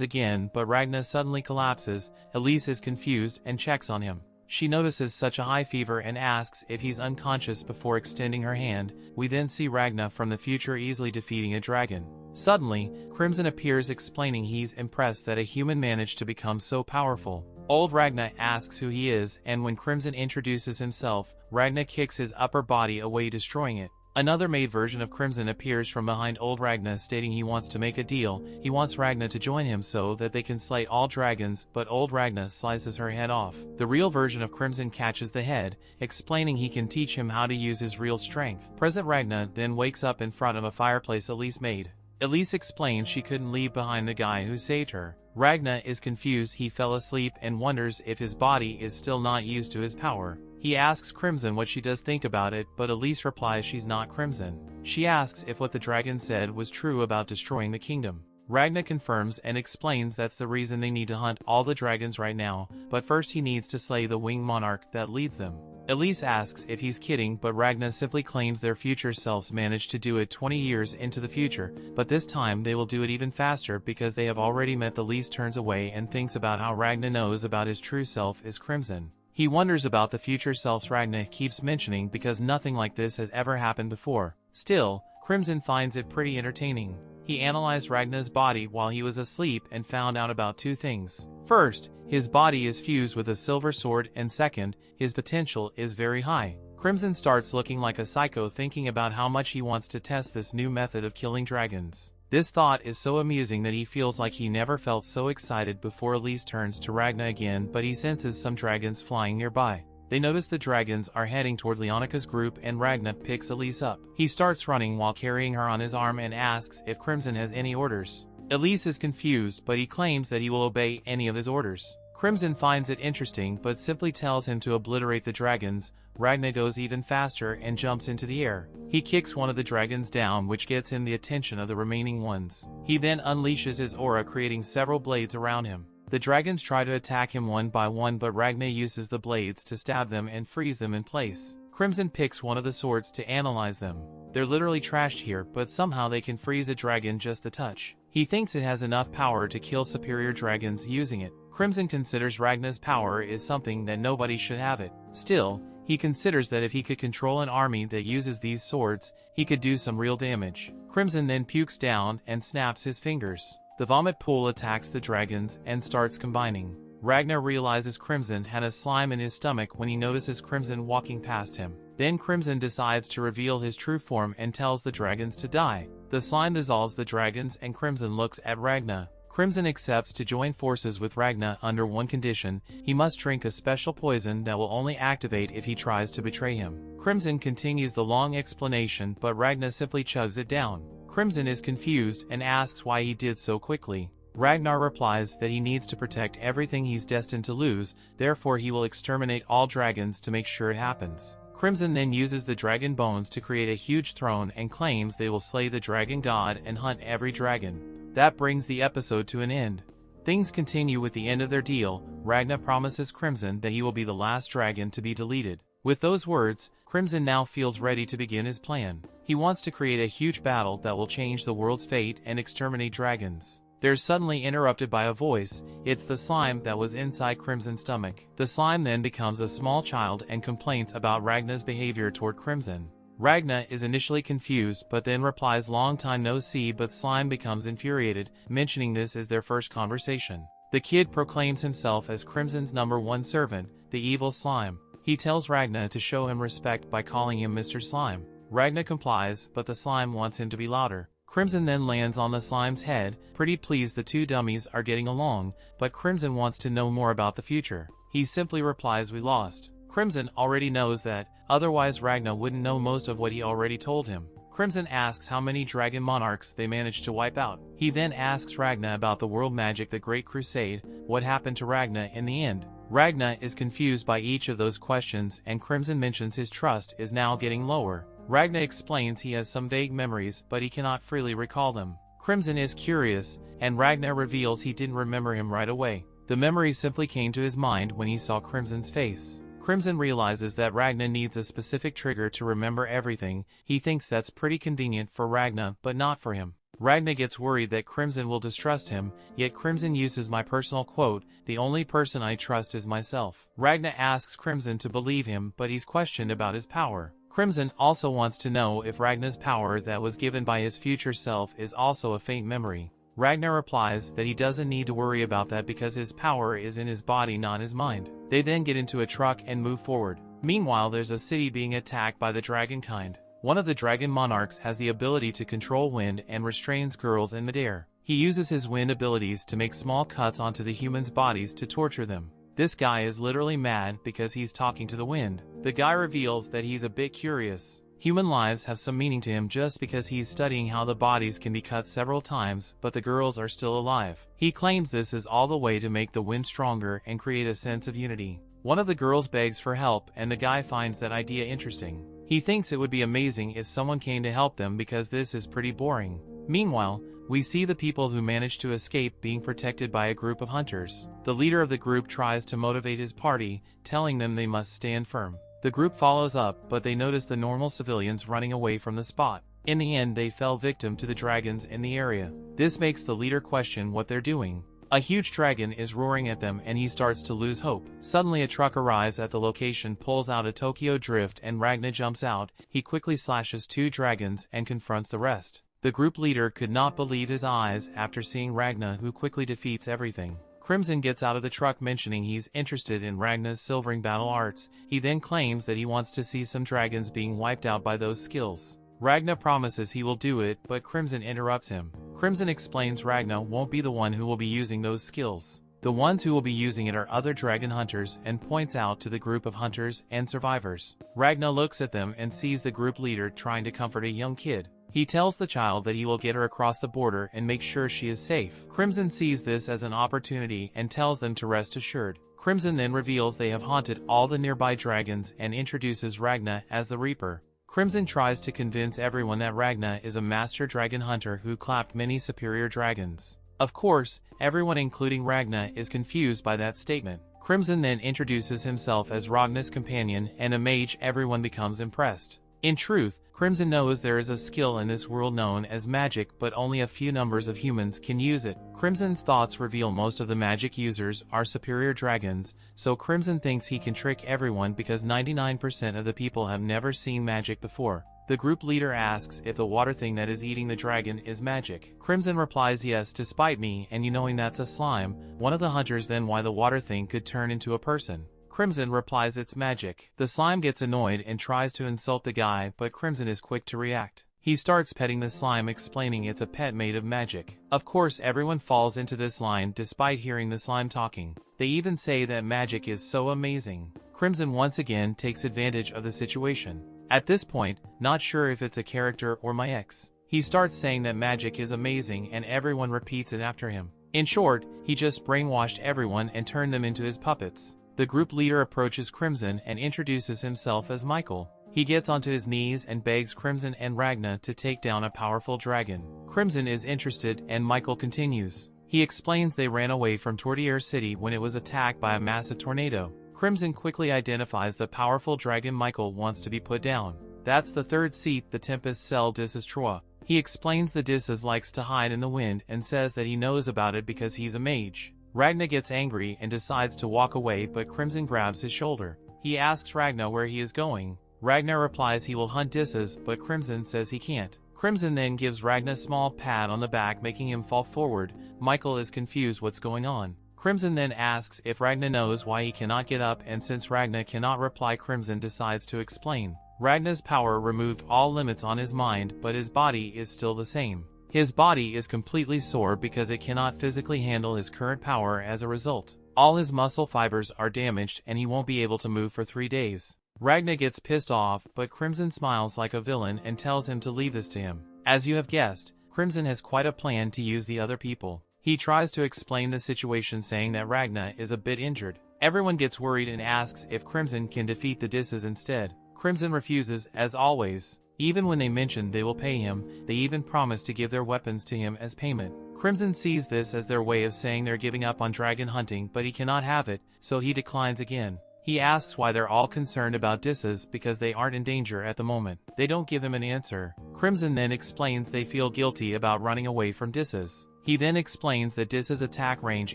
again, but Ragna suddenly collapses. Elise is confused and checks on him. She notices such a high fever and asks if he's unconscious before extending her hand. We then see Ragna from the future easily defeating a dragon. Suddenly, Crimson appears explaining he's impressed that a human managed to become so powerful. Old Ragna asks who he is, and when Crimson introduces himself, Ragna kicks his upper body away, destroying it. Another made version of Crimson appears from behind old Ragna, stating he wants to make a deal. He wants Ragna to join him so that they can slay all dragons, but old Ragna slices her head off. The real version of Crimson catches the head, explaining he can teach him how to use his real strength. Present Ragna then wakes up in front of a fireplace Elise made. Elise explains she couldn't leave behind the guy who saved her. Ragna is confused. He fell asleep and wonders if his body is still not used to his power. He asks Crimson what she does think about it, but Elise replies she's not Crimson. She asks if what the dragon said was true about destroying the kingdom. Ragna confirms and explains that's the reason they need to hunt all the dragons right now, but first he needs to slay the winged monarch that leads them. Elise asks if he's kidding, but Ragna simply claims their future selves managed to do it 20 years into the future, but this time they will do it even faster because they have already met. Elise turns away and thinks about how Ragna knows about his true self is Crimson. He wonders about the future selves Ragna keeps mentioning because nothing like this has ever happened before. Still, Crimson finds it pretty entertaining. He analyzed Ragna's body while he was asleep and found out about two things. First, his body is fused with a silver sword, and second, his potential is very high. Crimson starts looking like a psycho, thinking about how much he wants to test this new method of killing dragons. This thought is so amusing that he feels like he never felt so excited before. Elise turns to Ragna again, but he senses some dragons flying nearby. They notice the dragons are heading toward Leonica's group, and Ragna picks Elise up. He starts running while carrying her on his arm and asks if Crimson has any orders. Elise is confused, but he claims that he will obey any of his orders. Crimson finds it interesting but simply tells him to obliterate the dragons. Ragna goes even faster and jumps into the air. He kicks one of the dragons down, which gets him the attention of the remaining ones. He then unleashes his aura, creating several blades around him. The dragons try to attack him one by one, but Ragna uses the blades to stab them and freeze them in place. Crimson picks one of the swords to analyze them. They're literally trashed here, but somehow they can freeze a dragon just a touch. He thinks it has enough power to kill superior dragons using it. Crimson considers Ragna's power is something that nobody should have it. Still, he considers that if he could control an army that uses these swords, he could do some real damage. Crimson then pukes down and snaps his fingers. The vomit pool attacks the dragons and starts combining. Ragna realizes Crimson had a slime in his stomach when he notices Crimson walking past him. Then Crimson decides to reveal his true form and tells the dragons to die. The slime dissolves the dragons and Crimson looks at Ragna. Crimson accepts to join forces with Ragna under one condition: he must drink a special poison that will only activate if he tries to betray him. Crimson continues the long explanation, but Ragna simply chugs it down. Crimson is confused and asks why he did so quickly. Ragnar replies that he needs to protect everything he's destined to lose, therefore he will exterminate all dragons to make sure it happens. Crimson then uses the dragon bones to create a huge throne and claims they will slay the dragon god and hunt every dragon. That brings the episode to an end. Things continue with the end of their deal. Ragnar promises Crimson that he will be the last dragon to be deleted. With those words, Crimson now feels ready to begin his plan. He wants to create a huge battle that will change the world's fate and exterminate dragons. They're suddenly interrupted by a voice. It's the slime that was inside Crimson's stomach. The slime then becomes a small child and complains about Ragna's behavior toward Crimson. Ragna is initially confused but then replies long time no see, but slime becomes infuriated, mentioning this is their first conversation. The kid proclaims himself as Crimson's #1 servant, the evil slime. He tells Ragna to show him respect by calling him Mr. Slime. Ragna complies, but the slime wants him to be louder. Crimson then lands on the slime's head. Pretty pleased the two dummies are getting along, but Crimson wants to know more about the future. He simply replies, "We lost." Crimson already knows that, otherwise Ragna wouldn't know most of what he already told him. Crimson asks how many dragon monarchs they managed to wipe out. He then asks Ragna about the world magic, the Great Crusade, what happened to Ragna in the end. Ragna is confused by each of those questions, and Crimson mentions his trust is now getting lower. Ragna explains he has some vague memories, but he cannot freely recall them. Crimson is curious, and Ragna reveals he didn't remember him right away. The memory simply came to his mind when he saw Crimson's face. Crimson realizes that Ragna needs a specific trigger to remember everything. He thinks that's pretty convenient for Ragna, but not for him. Ragna gets worried that Crimson will distrust him, yet Crimson uses my personal quote, "The only person I trust is myself." Ragna asks Crimson to believe him, but he's questioned about his power. Crimson also wants to know if Ragna's power that was given by his future self is also a faint memory. Ragna replies that he doesn't need to worry about that because his power is in his body, not his mind. They then get into a truck and move forward. Meanwhile, there's a city being attacked by the dragon kind. One of the dragon monarchs has the ability to control wind and restrains girls in midair. He uses his wind abilities to make small cuts onto the humans' bodies to torture them. This guy is literally mad because he's talking to the wind. The guy reveals that he's a bit curious. Human lives have some meaning to him just because he's studying how the bodies can be cut several times, but the girls are still alive. He claims this is all the way to make the wind stronger and create a sense of unity. One of the girls begs for help, and the guy finds that idea interesting. He thinks it would be amazing if someone came to help them because this is pretty boring. Meanwhile, we see the people who managed to escape being protected by a group of hunters. The leader of the group tries to motivate his party, telling them they must stand firm. The group follows up, but they notice the normal civilians running away from the spot. In the end, they fell victim to the dragons in the area. This makes the leader question what they're doing. A huge dragon is roaring at them and he starts to lose hope. Suddenly a truck arrives at the location, pulls out a Tokyo drift, and Ragna jumps out. He quickly slashes 2 dragons and confronts the rest. The group leader could not believe his eyes after seeing Ragna, who quickly defeats everything. Crimson gets out of the truck mentioning he's interested in Ragna's silvering battle arts. He then claims that he wants to see some dragons being wiped out by those skills. Ragna promises he will do it, but Crimson interrupts him. Crimson explains Ragna won't be the one who will be using those skills. The ones who will be using it are other dragon hunters, and points out to the group of hunters and survivors. Ragna looks at them and sees the group leader trying to comfort a young kid. He tells the child that he will get her across the border and make sure she is safe. Crimson sees this as an opportunity and tells them to rest assured. Crimson then reveals they have haunted all the nearby dragons and introduces Ragna as the Reaper. Crimson tries to convince everyone that Ragna is a master dragon hunter who clapped many superior dragons. Of course, everyone including Ragna is confused by that statement. Crimson then introduces himself as Ragna's companion and a mage. Everyone becomes impressed. In truth, Crimson knows there is a skill in this world known as magic, but only a few numbers of humans can use it. Crimson's thoughts reveal most of the magic users are superior dragons, so Crimson thinks he can trick everyone because 99% of the people have never seen magic before. The group leader asks if the water thing that is eating the dragon is magic. Crimson replies yes, to spite me and you knowing that's a slime. One of the hunters then why the water thing could turn into a person. Crimson replies it's magic. The slime gets annoyed and tries to insult the guy, but Crimson is quick to react. He starts petting the slime, explaining it's a pet made of magic. Of course, everyone falls into this line despite hearing the slime talking. They even say that magic is so amazing. Crimson once again takes advantage of the situation. At this point, not sure if it's a character or my ex, he starts saying that magic is amazing and everyone repeats it after him. In short, he just brainwashed everyone and turned them into his puppets. The group leader approaches Crimson and introduces himself as Michael. He gets onto his knees and begs Crimson and Ragna to take down a powerful dragon. Crimson is interested and Michael continues. He explains they ran away from Tortier City when it was attacked by a massive tornado. Crimson quickly identifies the powerful dragon Michael wants to be put down. That's the third seat the Tempest cell disses Troa. He explains the disses likes to hide in the wind and says that he knows about it because he's a mage. Ragna gets angry and decides to walk away, but Crimson grabs his shoulder. He asks Ragna where he is going. Ragna replies he will hunt disses, but Crimson says he can't. Crimson then gives Ragna a small pat on the back, making him fall forward. Michael is confused what's going on. Crimson then asks if Ragna knows why he cannot get up, and since Ragna cannot reply, Crimson decides to explain. Ragna's power removed all limits on his mind, but his body is still the same. His body is completely sore because it cannot physically handle his current power. As a result, all his muscle fibers are damaged and he won't be able to move for 3 days. Ragna gets pissed off, but Crimson smiles like a villain and tells him to leave this to him. As you have guessed, Crimson has quite a plan to use the other people. He tries to explain the situation, saying that Ragna is a bit injured. Everyone gets worried and asks if Crimson can defeat the Disses instead. Crimson refuses, as always. Even when they mention they will pay him, they even promise to give their weapons to him as payment. Crimson sees this as their way of saying they're giving up on dragon hunting, but he cannot have it, so he declines again. He asks why they're all concerned about Disses because they aren't in danger at the moment. They don't give him an answer. Crimson then explains they feel guilty about running away from Disses. He then explains that Disses' attack range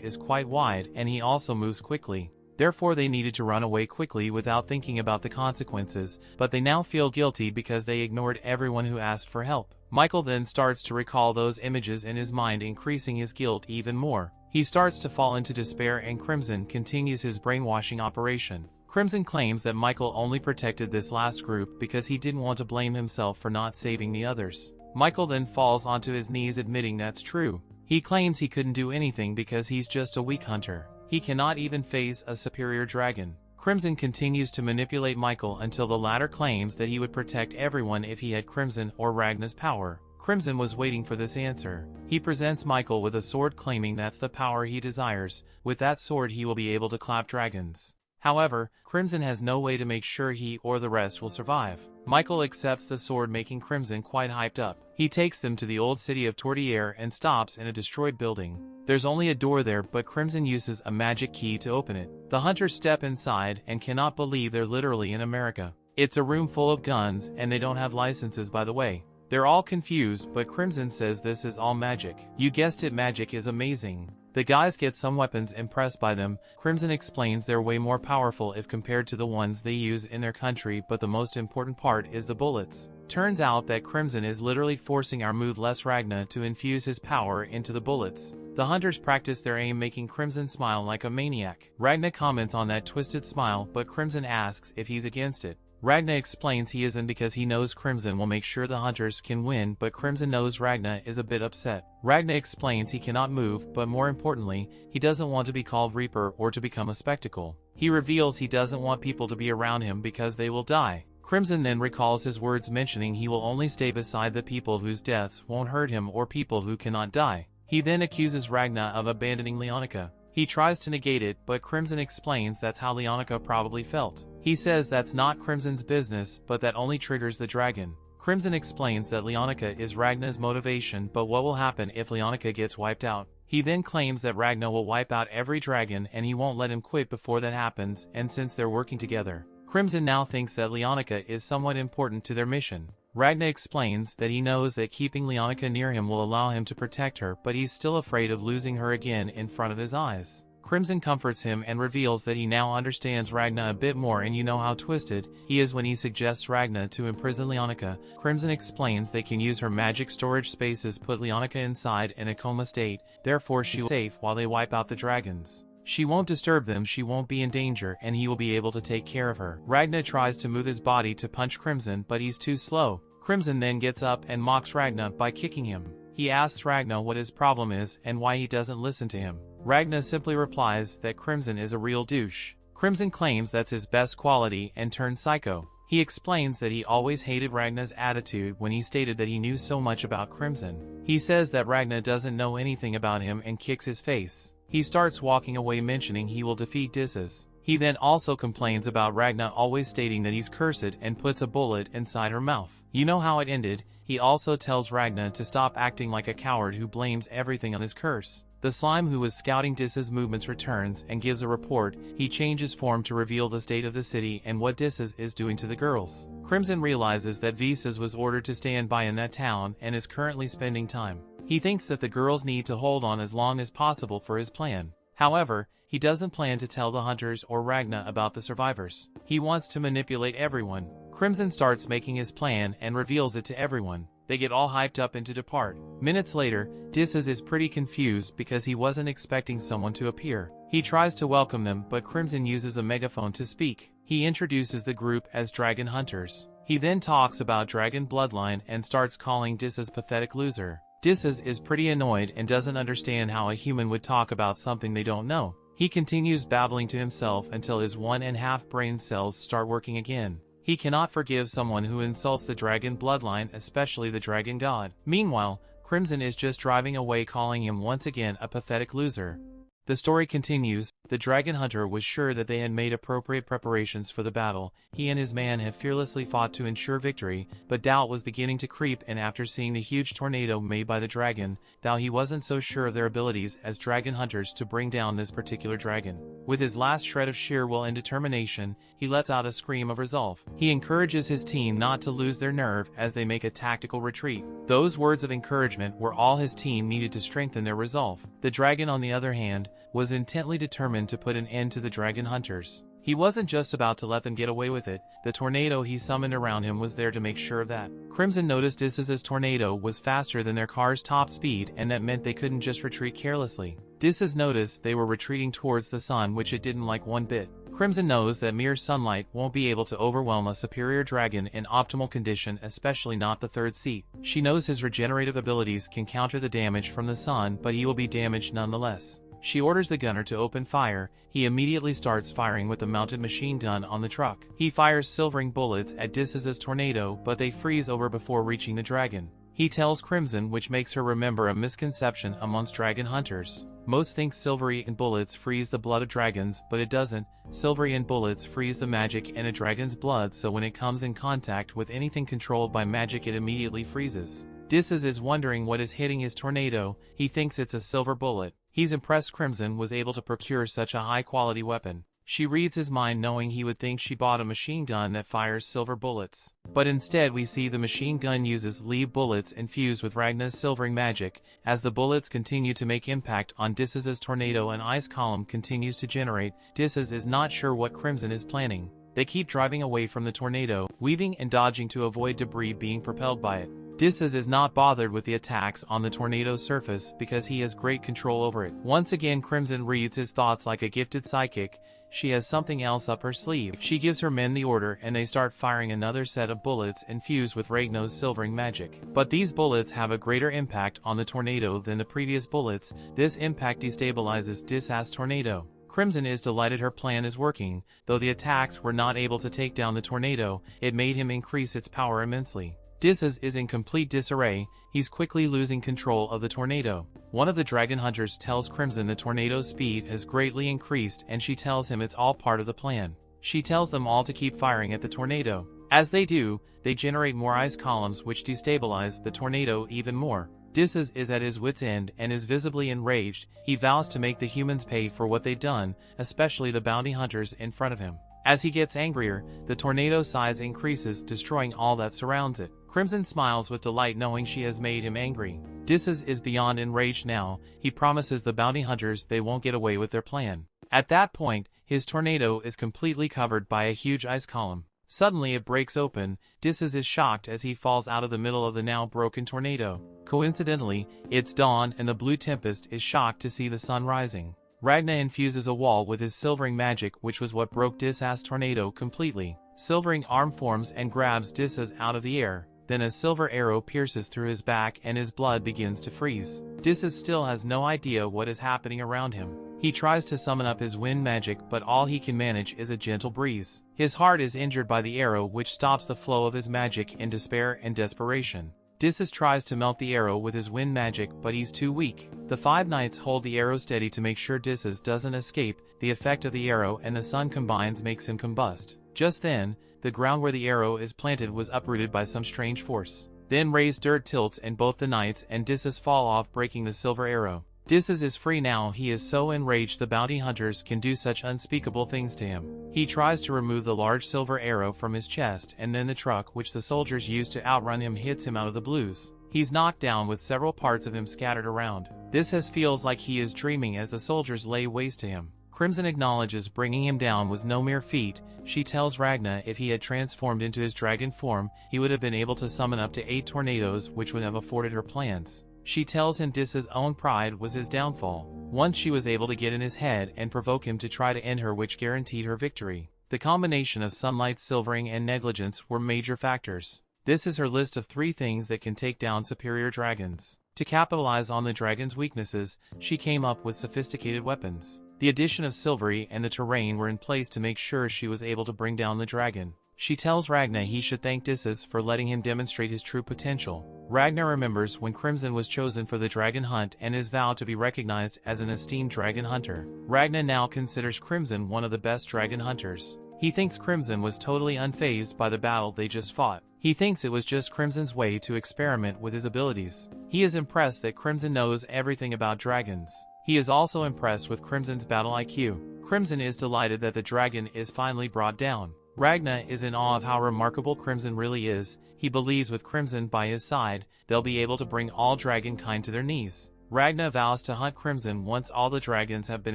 is quite wide and he also moves quickly. Therefore they needed to run away quickly without thinking about the consequences, but they now feel guilty because they ignored everyone who asked for help. Michael then starts to recall those images in his mind, increasing his guilt even more. He starts to fall into despair and Crimson continues his brainwashing operation. Crimson claims that Michael only protected this last group because he didn't want to blame himself for not saving the others. Michael then falls onto his knees admitting that's true. He claims he couldn't do anything because he's just a weak hunter. He cannot even face a superior dragon. Crimson continues to manipulate Michael until the latter claims that he would protect everyone if he had Crimson or Ragna's power. Crimson was waiting for this answer. He presents Michael with a sword, claiming that's the power he desires. With that sword he will be able to clap dragons. However, Crimson has no way to make sure he or the rest will survive. Michael accepts the sword, making Crimson quite hyped up. He takes them to the old city of Tortiere and stops in a destroyed building. There's only a door there, but Crimson uses a magic key to open it. The hunters step inside and cannot believe they're literally in America. It's a room full of guns and they don't have licenses, by the way. They're all confused, but Crimson says this is all magic. You guessed it, magic is amazing. The guys get some weapons, impressed by them. Crimson explains they're way more powerful if compared to the ones they use in their country, but the most important part is the bullets. Turns out that Crimson is literally forcing our moveless Ragna to infuse his power into the bullets. The hunters practice their aim, making Crimson smile like a maniac. Ragna comments on that twisted smile, but Crimson asks if he's against it. Ragna explains he isn't because he knows Crimson will make sure the hunters can win, but Crimson knows Ragna is a bit upset. Ragna explains he cannot move, but more importantly, he doesn't want to be called Reaper or to become a spectacle. He reveals he doesn't want people to be around him because they will die. Crimson then recalls his words, mentioning he will only stay beside the people whose deaths won't hurt him or people who cannot die. He then accuses Ragna of abandoning Leonica. He tries to negate it, but Crimson explains that's how Leonica probably felt. He says that's not Crimson's business, but that only triggers the dragon. Crimson explains that Leonica is Ragna's motivation, but what will happen if Leonica gets wiped out? He then claims that Ragna will wipe out every dragon and he won't let him quit before that happens, and since they're working together, Crimson now thinks that Leonica is somewhat important to their mission. Ragna explains that he knows that keeping Leonica near him will allow him to protect her, but he's still afraid of losing her again in front of his eyes. Crimson comforts him and reveals that he now understands Ragna a bit more, and you know how twisted he is when he suggests Ragna to imprison Leonica. Crimson explains they can use her magic storage spaces, put Leonica inside in a coma state, therefore she's safe while they wipe out the dragons. She won't disturb them, she won't be in danger, and he will be able to take care of her. Ragna tries to move his body to punch Crimson, but he's too slow. Crimson then gets up and mocks Ragna by kicking him. He asks Ragna what his problem is and why he doesn't listen to him. Ragna simply replies that Crimson is a real douche. Crimson claims that's his best quality and turns psycho. He explains that he always hated Ragna's attitude when he stated that he knew so much about Crimson. He says that Ragna doesn't know anything about him and kicks his face. He starts walking away, mentioning he will defeat Disses. He then also complains about Ragna always stating that he's cursed and puts a bullet inside her mouth. You know how it ended. He also tells Ragna to stop acting like a coward who blames everything on his curse. The slime who was scouting Disses' movements returns and gives a report. He changes form to reveal the state of the city and what Disses is doing to the girls. Crimson realizes that Visas was ordered to stand by in that town and is currently spending time. He thinks that the girls need to hold on as long as possible for his plan. However, he doesn't plan to tell the hunters or Ragna about the survivors. He wants to manipulate everyone. Crimson starts making his plan and reveals it to everyone. They get all hyped up and to depart. Minutes later, Disses is pretty confused because he wasn't expecting someone to appear. He tries to welcome them, but Crimson uses a megaphone to speak. He introduces the group as dragon hunters. He then talks about dragon bloodline and starts calling Disses pathetic loser. Disses is pretty annoyed and doesn't understand how a human would talk about something they don't know. He continues babbling to himself until his 1.5 brain cells start working again. He cannot forgive someone who insults the dragon bloodline, especially the dragon god. Meanwhile, Crimson is just driving away, calling him once again a pathetic loser. The story continues. The dragon hunter was sure that they had made appropriate preparations for the battle. He and his man have fearlessly fought to ensure victory, but doubt was beginning to creep in after seeing the huge tornado made by the dragon, though he wasn't so sure of their abilities as dragon hunters to bring down this particular dragon. With his last shred of sheer will and determination, he lets out a scream of resolve. He encourages his team not to lose their nerve as they make a tactical retreat. Those words of encouragement were all his team needed to strengthen their resolve. The dragon, on the other hand, was intently determined to put an end to the dragon hunters. He wasn't just about to let them get away with it. The tornado he summoned around him was there to make sure of that. Crimson noticed Dissa's tornado was faster than their car's top speed, and that meant they couldn't just retreat carelessly. Dissas noticed they were retreating towards the sun, which it didn't like one bit. Crimson knows that mere sunlight won't be able to overwhelm a superior dragon in optimal condition, especially not the third seat. She knows his regenerative abilities can counter the damage from the sun, but he will be damaged nonetheless. She orders the gunner to open fire. He immediately starts firing with the mounted machine gun on the truck. He fires silvering bullets at Dissa's tornado, but they freeze over before reaching the dragon. He tells Crimson, which makes her remember a misconception amongst dragon hunters. Most think silvery and bullets freeze the blood of dragons, but it doesn't. Silvery and bullets freeze the magic in a dragon's blood, so when it comes in contact with anything controlled by magic, it immediately freezes. Dissas is wondering what is hitting his tornado. He thinks it's a silver bullet. He's impressed Crimson was able to procure such a high-quality weapon. She reads his mind, knowing he would think she bought a machine gun that fires silver bullets. But instead we see the machine gun uses lead bullets infused with Ragna's silvering magic. As the bullets continue to make impact on Dissa's tornado, an ice column continues to generate. Dissas is not sure what Crimson is planning. They keep driving away from the tornado, weaving and dodging to avoid debris being propelled by it. Dissas is not bothered with the attacks on the tornado's surface because he has great control over it. Once again, Crimson reads his thoughts like a gifted psychic. She has something else up her sleeve. She gives her men the order, and they start firing another set of bullets infused with Ragna's silvering magic. But these bullets have a greater impact on the tornado than the previous bullets. This impact destabilizes Dissa's tornado. Crimson is delighted her plan is working. Though the attacks were not able to take down the tornado, it made him increase its power immensely. Dissas is in complete disarray. He's quickly losing control of the tornado. One of the dragon hunters tells Crimson the tornado's speed has greatly increased, and she tells him it's all part of the plan. She tells them all to keep firing at the tornado. As they do, they generate more ice columns which destabilize the tornado even more. Dissas is at his wit's end and is visibly enraged. He vows to make the humans pay for what they've done, especially the bounty hunters in front of him. As he gets angrier, the tornado's size increases, destroying all that surrounds it. Crimson smiles with delight, knowing she has made him angry. Dissas is beyond enraged now. He promises the bounty hunters they won't get away with their plan. At that point, his tornado is completely covered by a huge ice column. Suddenly it breaks open. Dissas is shocked as he falls out of the middle of the now broken tornado. Coincidentally, it's dawn, and the Blue Tempest is shocked to see the sun rising. Ragna infuses a wall with his silvering magic, which was what broke Dissa's tornado completely. Silvering arm forms and grabs Dissas out of the air. Then a silver arrow pierces through his back and his blood begins to freeze. Dissas still has no idea what is happening around him. He tries to summon up his wind magic, but all he can manage is a gentle breeze. His heart is injured by the arrow, which stops the flow of his magic in despair and desperation. Dissas tries to melt the arrow with his wind magic, but he's too weak. The 5 knights hold the arrow steady to make sure Dissas doesn't escape. The effect of the arrow and the sun combines makes him combust. Just then, the ground where the arrow is planted was uprooted by some strange force. Then raised dirt tilts and both the knights and Dissas fall off, breaking the silver arrow. Dissas is free now. He is so enraged the bounty hunters can do such unspeakable things to him. He tries to remove the large silver arrow from his chest, and then the truck which the soldiers used to outrun him hits him out of the blues. He's knocked down with several parts of him scattered around. Dissas feels like he is dreaming as the soldiers lay waste to him. Crimson acknowledges bringing him down was no mere feat. She tells Ragna if he had transformed into his dragon form, he would have been able to summon up to 8 tornadoes, which would have afforded her plans. She tells him Dissa's own pride was his downfall. Once she was able to get in his head and provoke him to try to end her, which guaranteed her victory. The combination of sunlight, silvering, and negligence were major factors. This is her list of 3 things that can take down superior dragons. To capitalize on the dragon's weaknesses, she came up with sophisticated weapons. The addition of Silvery and the terrain were in place to make sure she was able to bring down the dragon. She tells Ragna he should thank Disses for letting him demonstrate his true potential. Ragna remembers when Crimson was chosen for the dragon hunt and is vowed to be recognized as an esteemed dragon hunter. Ragna now considers Crimson one of the best dragon hunters. He thinks Crimson was totally unfazed by the battle they just fought. He thinks it was just Crimson's way to experiment with his abilities. He is impressed that Crimson knows everything about dragons. He is also impressed with Crimson's battle IQ. Crimson is delighted that the dragon is finally brought down. Ragna is in awe of how remarkable Crimson really is. He believes with Crimson by his side, they'll be able to bring all dragonkind to their knees. Ragna vows to hunt Crimson once all the dragons have been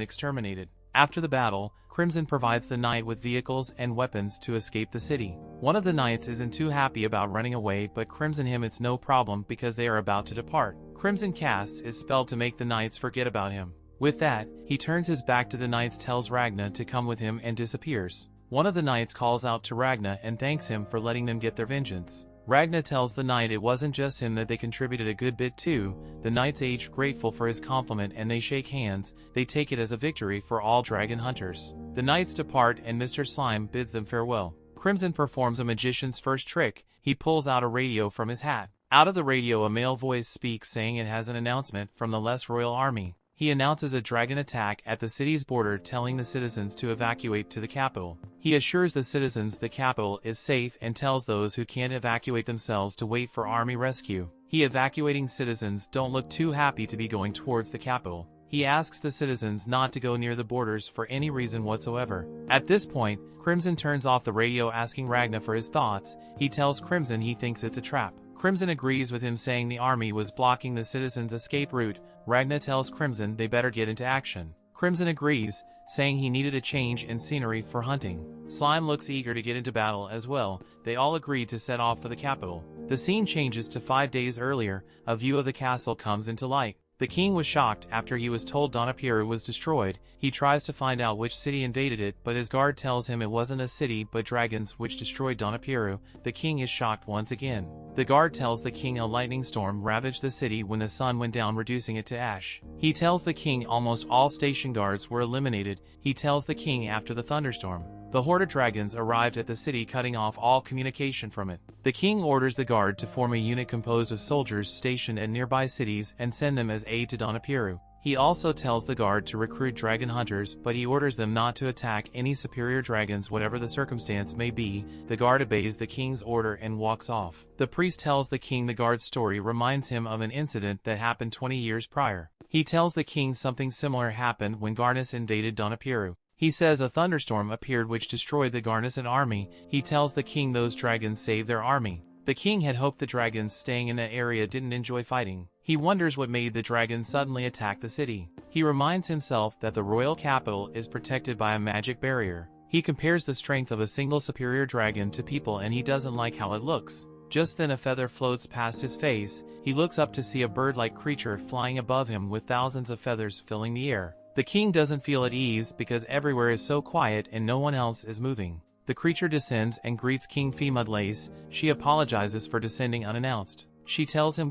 exterminated. After the battle, Crimson provides the knight with vehicles and weapons to escape the city. One of the knights isn't too happy about running away, but Crimson him it's no problem because they are about to depart. Crimson casts his spell to make the knights forget about him. With that, he turns his back to the knights, tells Ragna to come with him and disappears. One of the knights calls out to Ragna and thanks him for letting them get their vengeance. Ragna tells the knight it wasn't just him, that they contributed a good bit too. The knights age grateful for his compliment and they shake hands. They take it as a victory for all dragon hunters. The knights depart and Mr. Slime bids them farewell. Crimson performs a magician's first trick. He pulls out a radio from his hat. Out of the radio a male voice speaks saying it has an announcement from the less royal army. He announces a dragon attack at the city's border, telling the citizens to evacuate to the capital. He assures the citizens the capital is safe and tells those who can't evacuate themselves to wait for army rescue. He evacuating citizens don't look too happy to be going towards the capital. He asks the citizens not to go near the borders for any reason whatsoever. At this point, Crimson turns off the radio asking Ragna for his thoughts. He tells Crimson he thinks it's a trap. Crimson agrees with him saying the army was blocking the citizens' escape route. Ragna tells Crimson they better get into action. Crimson agrees, saying he needed a change in scenery for hunting. Slime looks eager to get into battle as well. They all agree to set off for the capital. The scene changes to 5 days earlier. A view of the castle comes into light. The king was shocked after he was told Donapiru was destroyed. He tries to find out which city invaded it, but his guard tells him it wasn't a city but dragons which destroyed Donapiru. The king is shocked once again. The guard tells the king a lightning storm ravaged the city when the sun went down, reducing it to ash. He tells the king almost all station guards were eliminated. He tells the king after the thunderstorm, the horde of dragons arrived at the city, cutting off all communication from it. The king orders the guard to form a unit composed of soldiers stationed at nearby cities and send them as aid to Donapiru. He also tells the guard to recruit dragon hunters, but he orders them not to attack any superior dragons whatever the circumstance may be. The guard obeys the king's order and walks off. The priest tells the king the guard's story reminds him of an incident that happened 20 years prior. He tells the king something similar happened when Garnus invaded Donapiru. He says a thunderstorm appeared which destroyed the Garnison army. He tells the king those dragons saved their army. The king had hoped the dragons staying in that area didn't enjoy fighting. He wonders what made the dragons suddenly attack the city. He reminds himself that the royal capital is protected by a magic barrier. He compares the strength of a single superior dragon to people and he doesn't like how it looks. Just then a feather floats past his face. He looks up to see a bird-like creature flying above him with thousands of feathers filling the air. The king doesn't feel at ease because everywhere is so quiet and no one else is moving. The creature descends and greets King Femudlace. She apologizes for descending unannounced. She tells him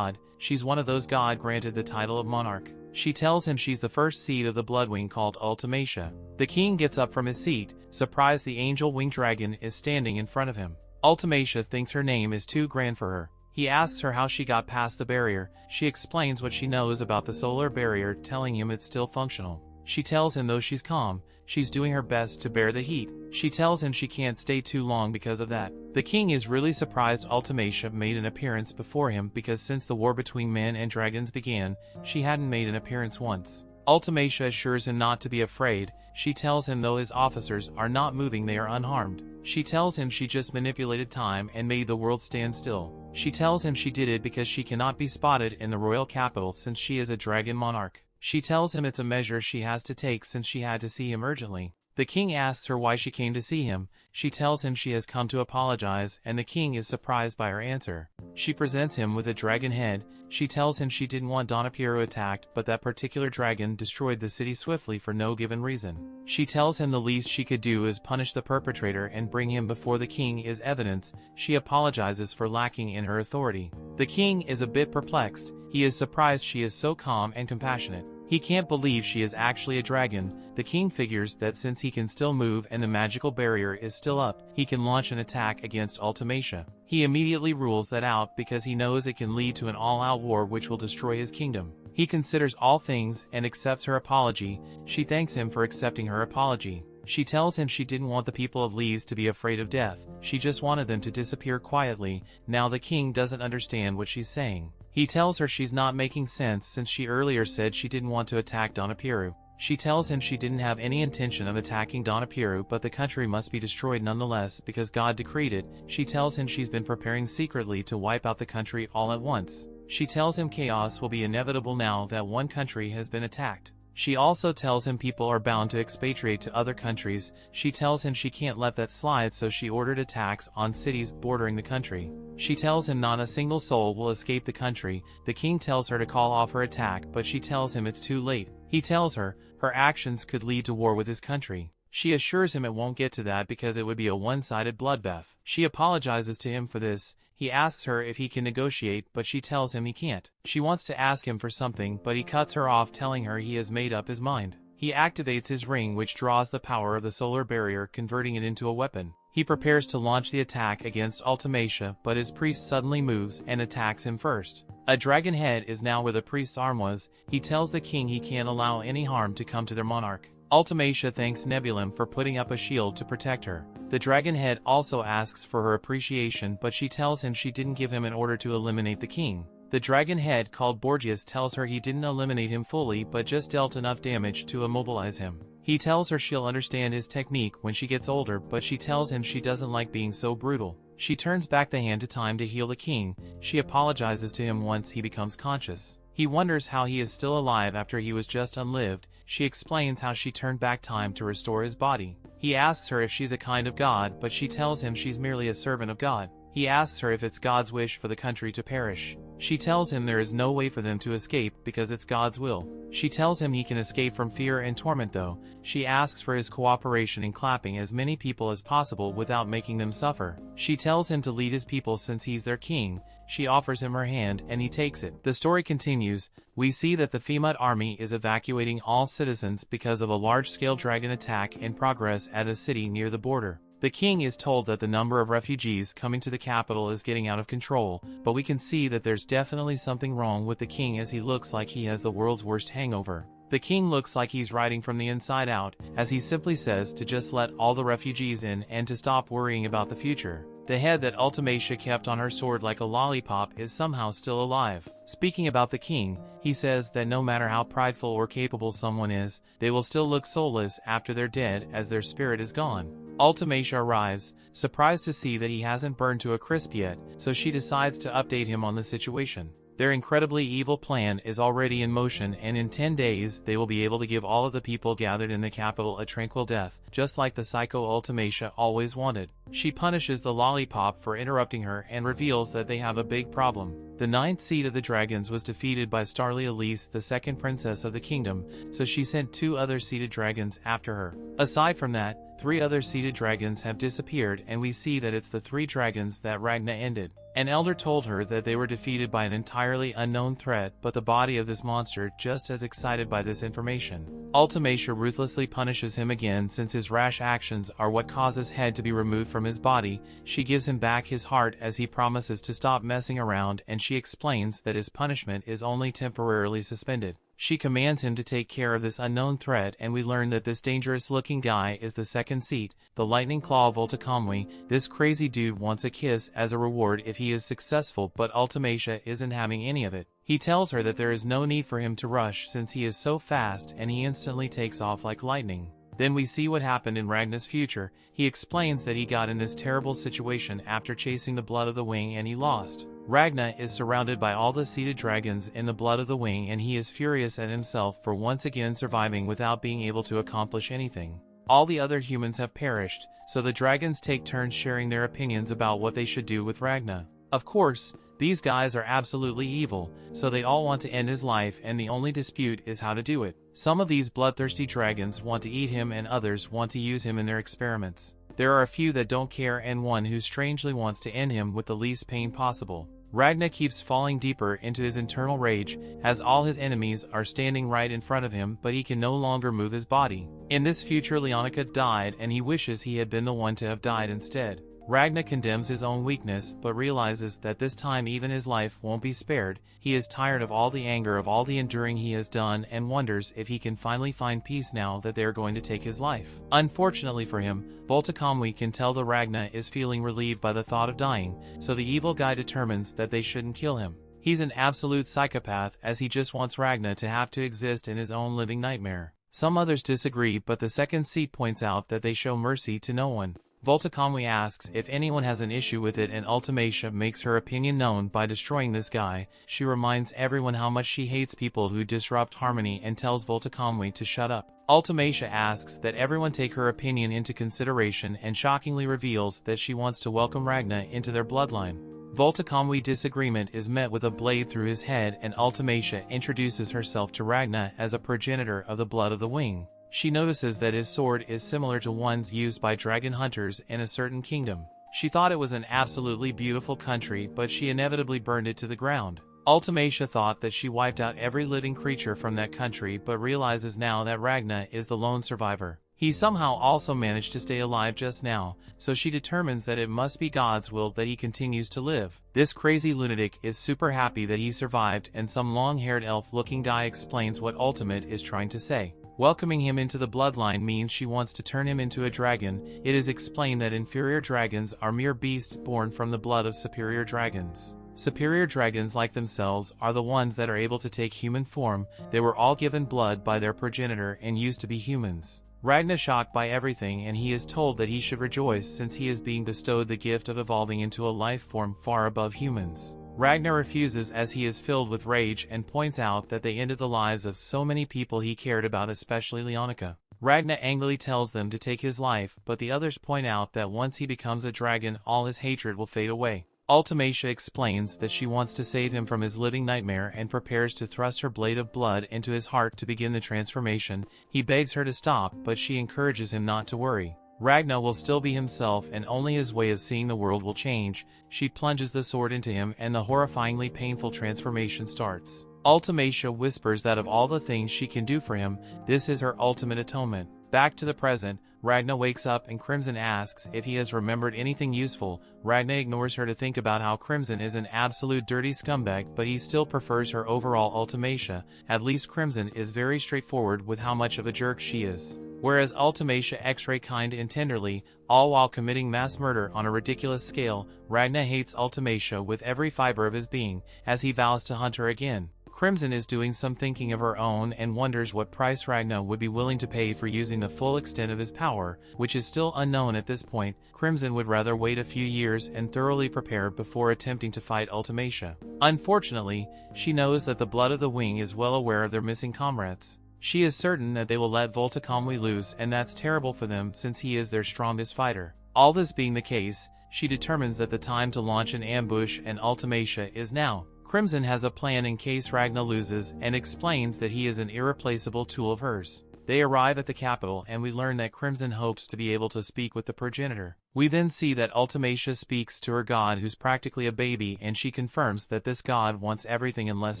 she's one of those God granted the title of monarch. She tells him she's the first seed of the Bloodwing called Ultimatia. The king gets up from his seat, surprised the angel winged dragon is standing in front of him. Ultimatia thinks her name is too grand for her. He asks her how she got past the barrier. She explains what she knows about the solar barrier, telling him it's still functional. She tells him though she's calm, she's doing her best to bear the heat. She tells him she can't stay too long because of that. The king is really surprised Ultimatia made an appearance before him because since the war between men and dragons began, she hadn't made an appearance once. Ultimatia assures him not to be afraid. She tells him though his officers are not moving they are unharmed. She tells him she just manipulated time and made the world stand still. She tells him she did it because she cannot be spotted in the royal capital since she is a dragon monarch. She tells him it's a measure she has to take since she had to see him urgently. The king asks her why she came to see him. She tells him she has come to apologize and the king is surprised by her answer. She presents him with a dragon head. She tells him she didn't want Donapiru attacked but that particular dragon destroyed the city swiftly for no given reason. She tells him the least she could do is punish the perpetrator and bring him before the king as evidence. She apologizes for lacking in her authority. The king is a bit perplexed. He is surprised she is so calm and compassionate. He can't believe she is actually a dragon. The king figures that since he can still move and the magical barrier is still up, he can launch an attack against Ultimacia. He immediately rules that out because he knows it can lead to an all-out war which will destroy his kingdom. He considers all things and accepts her apology. She thanks him for accepting her apology. She tells him she didn't want the people of Lys to be afraid of death, she just wanted them to disappear quietly. Now the king doesn't understand what she's saying. He tells her she's not making sense since she earlier said she didn't want to attack Donapiru. She tells him she didn't have any intention of attacking Donapiru, but the country must be destroyed nonetheless because God decreed it. She tells him she's been preparing secretly to wipe out the country all at once. She tells him chaos will be inevitable now that one country has been attacked. She also tells him people are bound to expatriate to other countries. She tells him she can't let that slide, so she ordered attacks on cities bordering the country. She tells him not a single soul will escape the country. The king tells her to call off her attack, but she tells him it's too late. He tells her her actions could lead to war with his country. She assures him it won't get to that because it would be a one-sided bloodbath. She apologizes to him for this. He asks her if he can negotiate, but she tells him he can't. She wants to ask him for something, but he cuts her off, telling her he has made up his mind. He activates his ring, which draws the power of the solar barrier, converting it into a weapon. He prepares to launch the attack against Ultimacia, but his priest suddenly moves and attacks him first. A dragon head is now where the priest's arm was. He tells the king he can't allow any harm to come to their monarch. Ultimacia thanks Nebulum for putting up a shield to protect her. The dragon head also asks for her appreciation, but she tells him she didn't give him an order to eliminate the king. The dragon head called Borgias tells her he didn't eliminate him fully but just dealt enough damage to immobilize him. He tells her she'll understand his technique when she gets older, but she tells him she doesn't like being so brutal. She turns back the hand to time to heal the king. She apologizes to him once he becomes conscious. He wonders how he is still alive after he was just unlived. She explains how she turned back time to restore his body. He asks her if she's a kind of god, but she tells him she's merely a servant of God. He asks her if it's God's wish for the country to perish. She tells him there is no way for them to escape because it's God's will. She tells him he can escape from fear and torment though. She asks for his cooperation in clapping as many people as possible without making them suffer. She tells him to lead his people since he's their king. She offers him her hand and he takes it. The story continues. We see that the Femut army is evacuating all citizens because of a large-scale dragon attack in progress at a city near the border. The king is told that the number of refugees coming to the capital is getting out of control, but we can see that there's definitely something wrong with the king as he looks like he has the world's worst hangover. The king looks like he's writing from the inside out, as he simply says to just let all the refugees in and to stop worrying about the future. The head that Ultimacia kept on her sword like a lollipop is somehow still alive. Speaking about the king, he says that no matter how prideful or capable someone is, they will still look soulless after they're dead as their spirit is gone. Ultimacia arrives, surprised to see that he hasn't burned to a crisp yet, so she decides to update him on the situation. Their incredibly evil plan is already in motion, and in 10 days they will be able to give all of the people gathered in the capital a tranquil death, just like the psycho Ultimacia always wanted. She punishes the lollipop for interrupting her and reveals that they have a big problem. The 9th seed of the dragons was defeated by Starlia Lys, the second princess of the kingdom, so she sent 2 other seeded dragons after her. Aside from that, 3 other seeded dragons have disappeared, and we see that it's the 3 dragons that Ragna ended. An elder told her that they were defeated by an entirely unknown threat, but the body of this monster just as excited by this information. Ultimacia ruthlessly punishes him again since his rash actions are what cause his head to be removed from his body. She gives him back his heart as he promises to stop messing around, and she explains that his punishment is only temporarily suspended. She commands him to take care of this unknown threat, and we learn that this dangerous-looking guy is the 2nd seat, the Lightning Claw Voltakamwi. This crazy dude wants a kiss as a reward if he is successful, but Ultimacia isn't having any of it. He tells her that there is no need for him to rush since he is so fast, and he instantly takes off like lightning. Then we see what happened in Ragna's future. He explains that he got in this terrible situation after chasing the blood of the wing and he lost. Ragna is surrounded by all the seeded dragons in the blood of the wing, and he is furious at himself for once again surviving without being able to accomplish anything. All the other humans have perished, so the dragons take turns sharing their opinions about what they should do with Ragna. Of course, these guys are absolutely evil, so they all want to end his life, and the only dispute is how to do it. Some of these bloodthirsty dragons want to eat him and others want to use him in their experiments. There are a few that don't care and one who strangely wants to end him with the least pain possible. Ragna keeps falling deeper into his internal rage, as all his enemies are standing right in front of him, but he can no longer move his body. In this future, Leonica died, and he wishes he had been the one to have died instead. Ragna condemns his own weakness, but realizes that this time even his life won't be spared. He is tired of all the anger, of all the enduring he has done, and wonders if he can finally find peace now that they are going to take his life. Unfortunately for him, Voltakamui can tell that Ragna is feeling relieved by the thought of dying, so the evil guy determines that they shouldn't kill him. He's an absolute psychopath, as he just wants Ragna to have to exist in his own living nightmare. Some others disagree, but the second seat points out that they show mercy to no one. Voltakamui asks if anyone has an issue with it, and Ultimacia makes her opinion known by destroying this guy. She reminds everyone how much she hates people who disrupt harmony and tells Voltakamui to shut up. Ultimacia asks that everyone take her opinion into consideration and shockingly reveals that she wants to welcome Ragna into their bloodline. Voltakamui's disagreement is met with a blade through his head, and Ultimacia introduces herself to Ragna as a progenitor of the blood of the wing. She notices that his sword is similar to ones used by dragon hunters in a certain kingdom. She thought it was an absolutely beautiful country, but she inevitably burned it to the ground. Ultimacia thought that she wiped out every living creature from that country, but realizes now that Ragna is the lone survivor. He somehow also managed to stay alive just now, so she determines that it must be God's will that he continues to live. This crazy lunatic is super happy that he survived, and some long-haired elf-looking guy explains what Ultimate is trying to say. Welcoming him into the bloodline means she wants to turn him into a dragon. It is explained that inferior dragons are mere beasts born from the blood of superior dragons. Superior dragons like themselves are the ones that are able to take human form. They were all given blood by their progenitor and used to be humans. Ragna shocked by everything, and he is told that he should rejoice since he is being bestowed the gift of evolving into a life form far above humans. Ragna refuses as he is filled with rage and points out that they ended the lives of so many people he cared about, especially Leonica. Ragna angrily tells them to take his life, but the others point out that once he becomes a dragon, all his hatred will fade away. Ultimacia explains that she wants to save him from his living nightmare and prepares to thrust her blade of blood into his heart to begin the transformation. He begs her to stop, but she encourages him not to worry. Ragna will still be himself, and only his way of seeing the world will change. She plunges the sword into him, and the horrifyingly painful transformation starts. Ultimacia whispers that of all the things she can do for him, this is her ultimate atonement. Back to the present, Ragna wakes up and Crimson asks if he has remembered anything useful. Ragna ignores her to think about how Crimson is an absolute dirty scumbag, but he still prefers her overall Ultimacia. At least Crimson is very straightforward with how much of a jerk she is. Whereas Ultimacia X-ray kind and tenderly, all while committing mass murder on a ridiculous scale. Ragna hates Ultimacia with every fiber of his being, as he vows to hunt her again. Crimson is doing some thinking of her own and wonders what price Ragna would be willing to pay for using the full extent of his power, which is still unknown at this point. Crimson would rather wait a few years and thoroughly prepare before attempting to fight Ultimacia. Unfortunately, she knows that the blood of the wing is well aware of their missing comrades. She is certain that they will let Voltakamui loose, and that's terrible for them since he is their strongest fighter. All this being the case, she determines that the time to launch an ambush and Ultimacia is now. Crimson has a plan in case Ragna loses and explains that he is an irreplaceable tool of hers. They arrive at the capital and we learn that Crimson hopes to be able to speak with the progenitor. We then see that Ultimacia speaks to her god, who's practically a baby, and she confirms that this god wants everything unless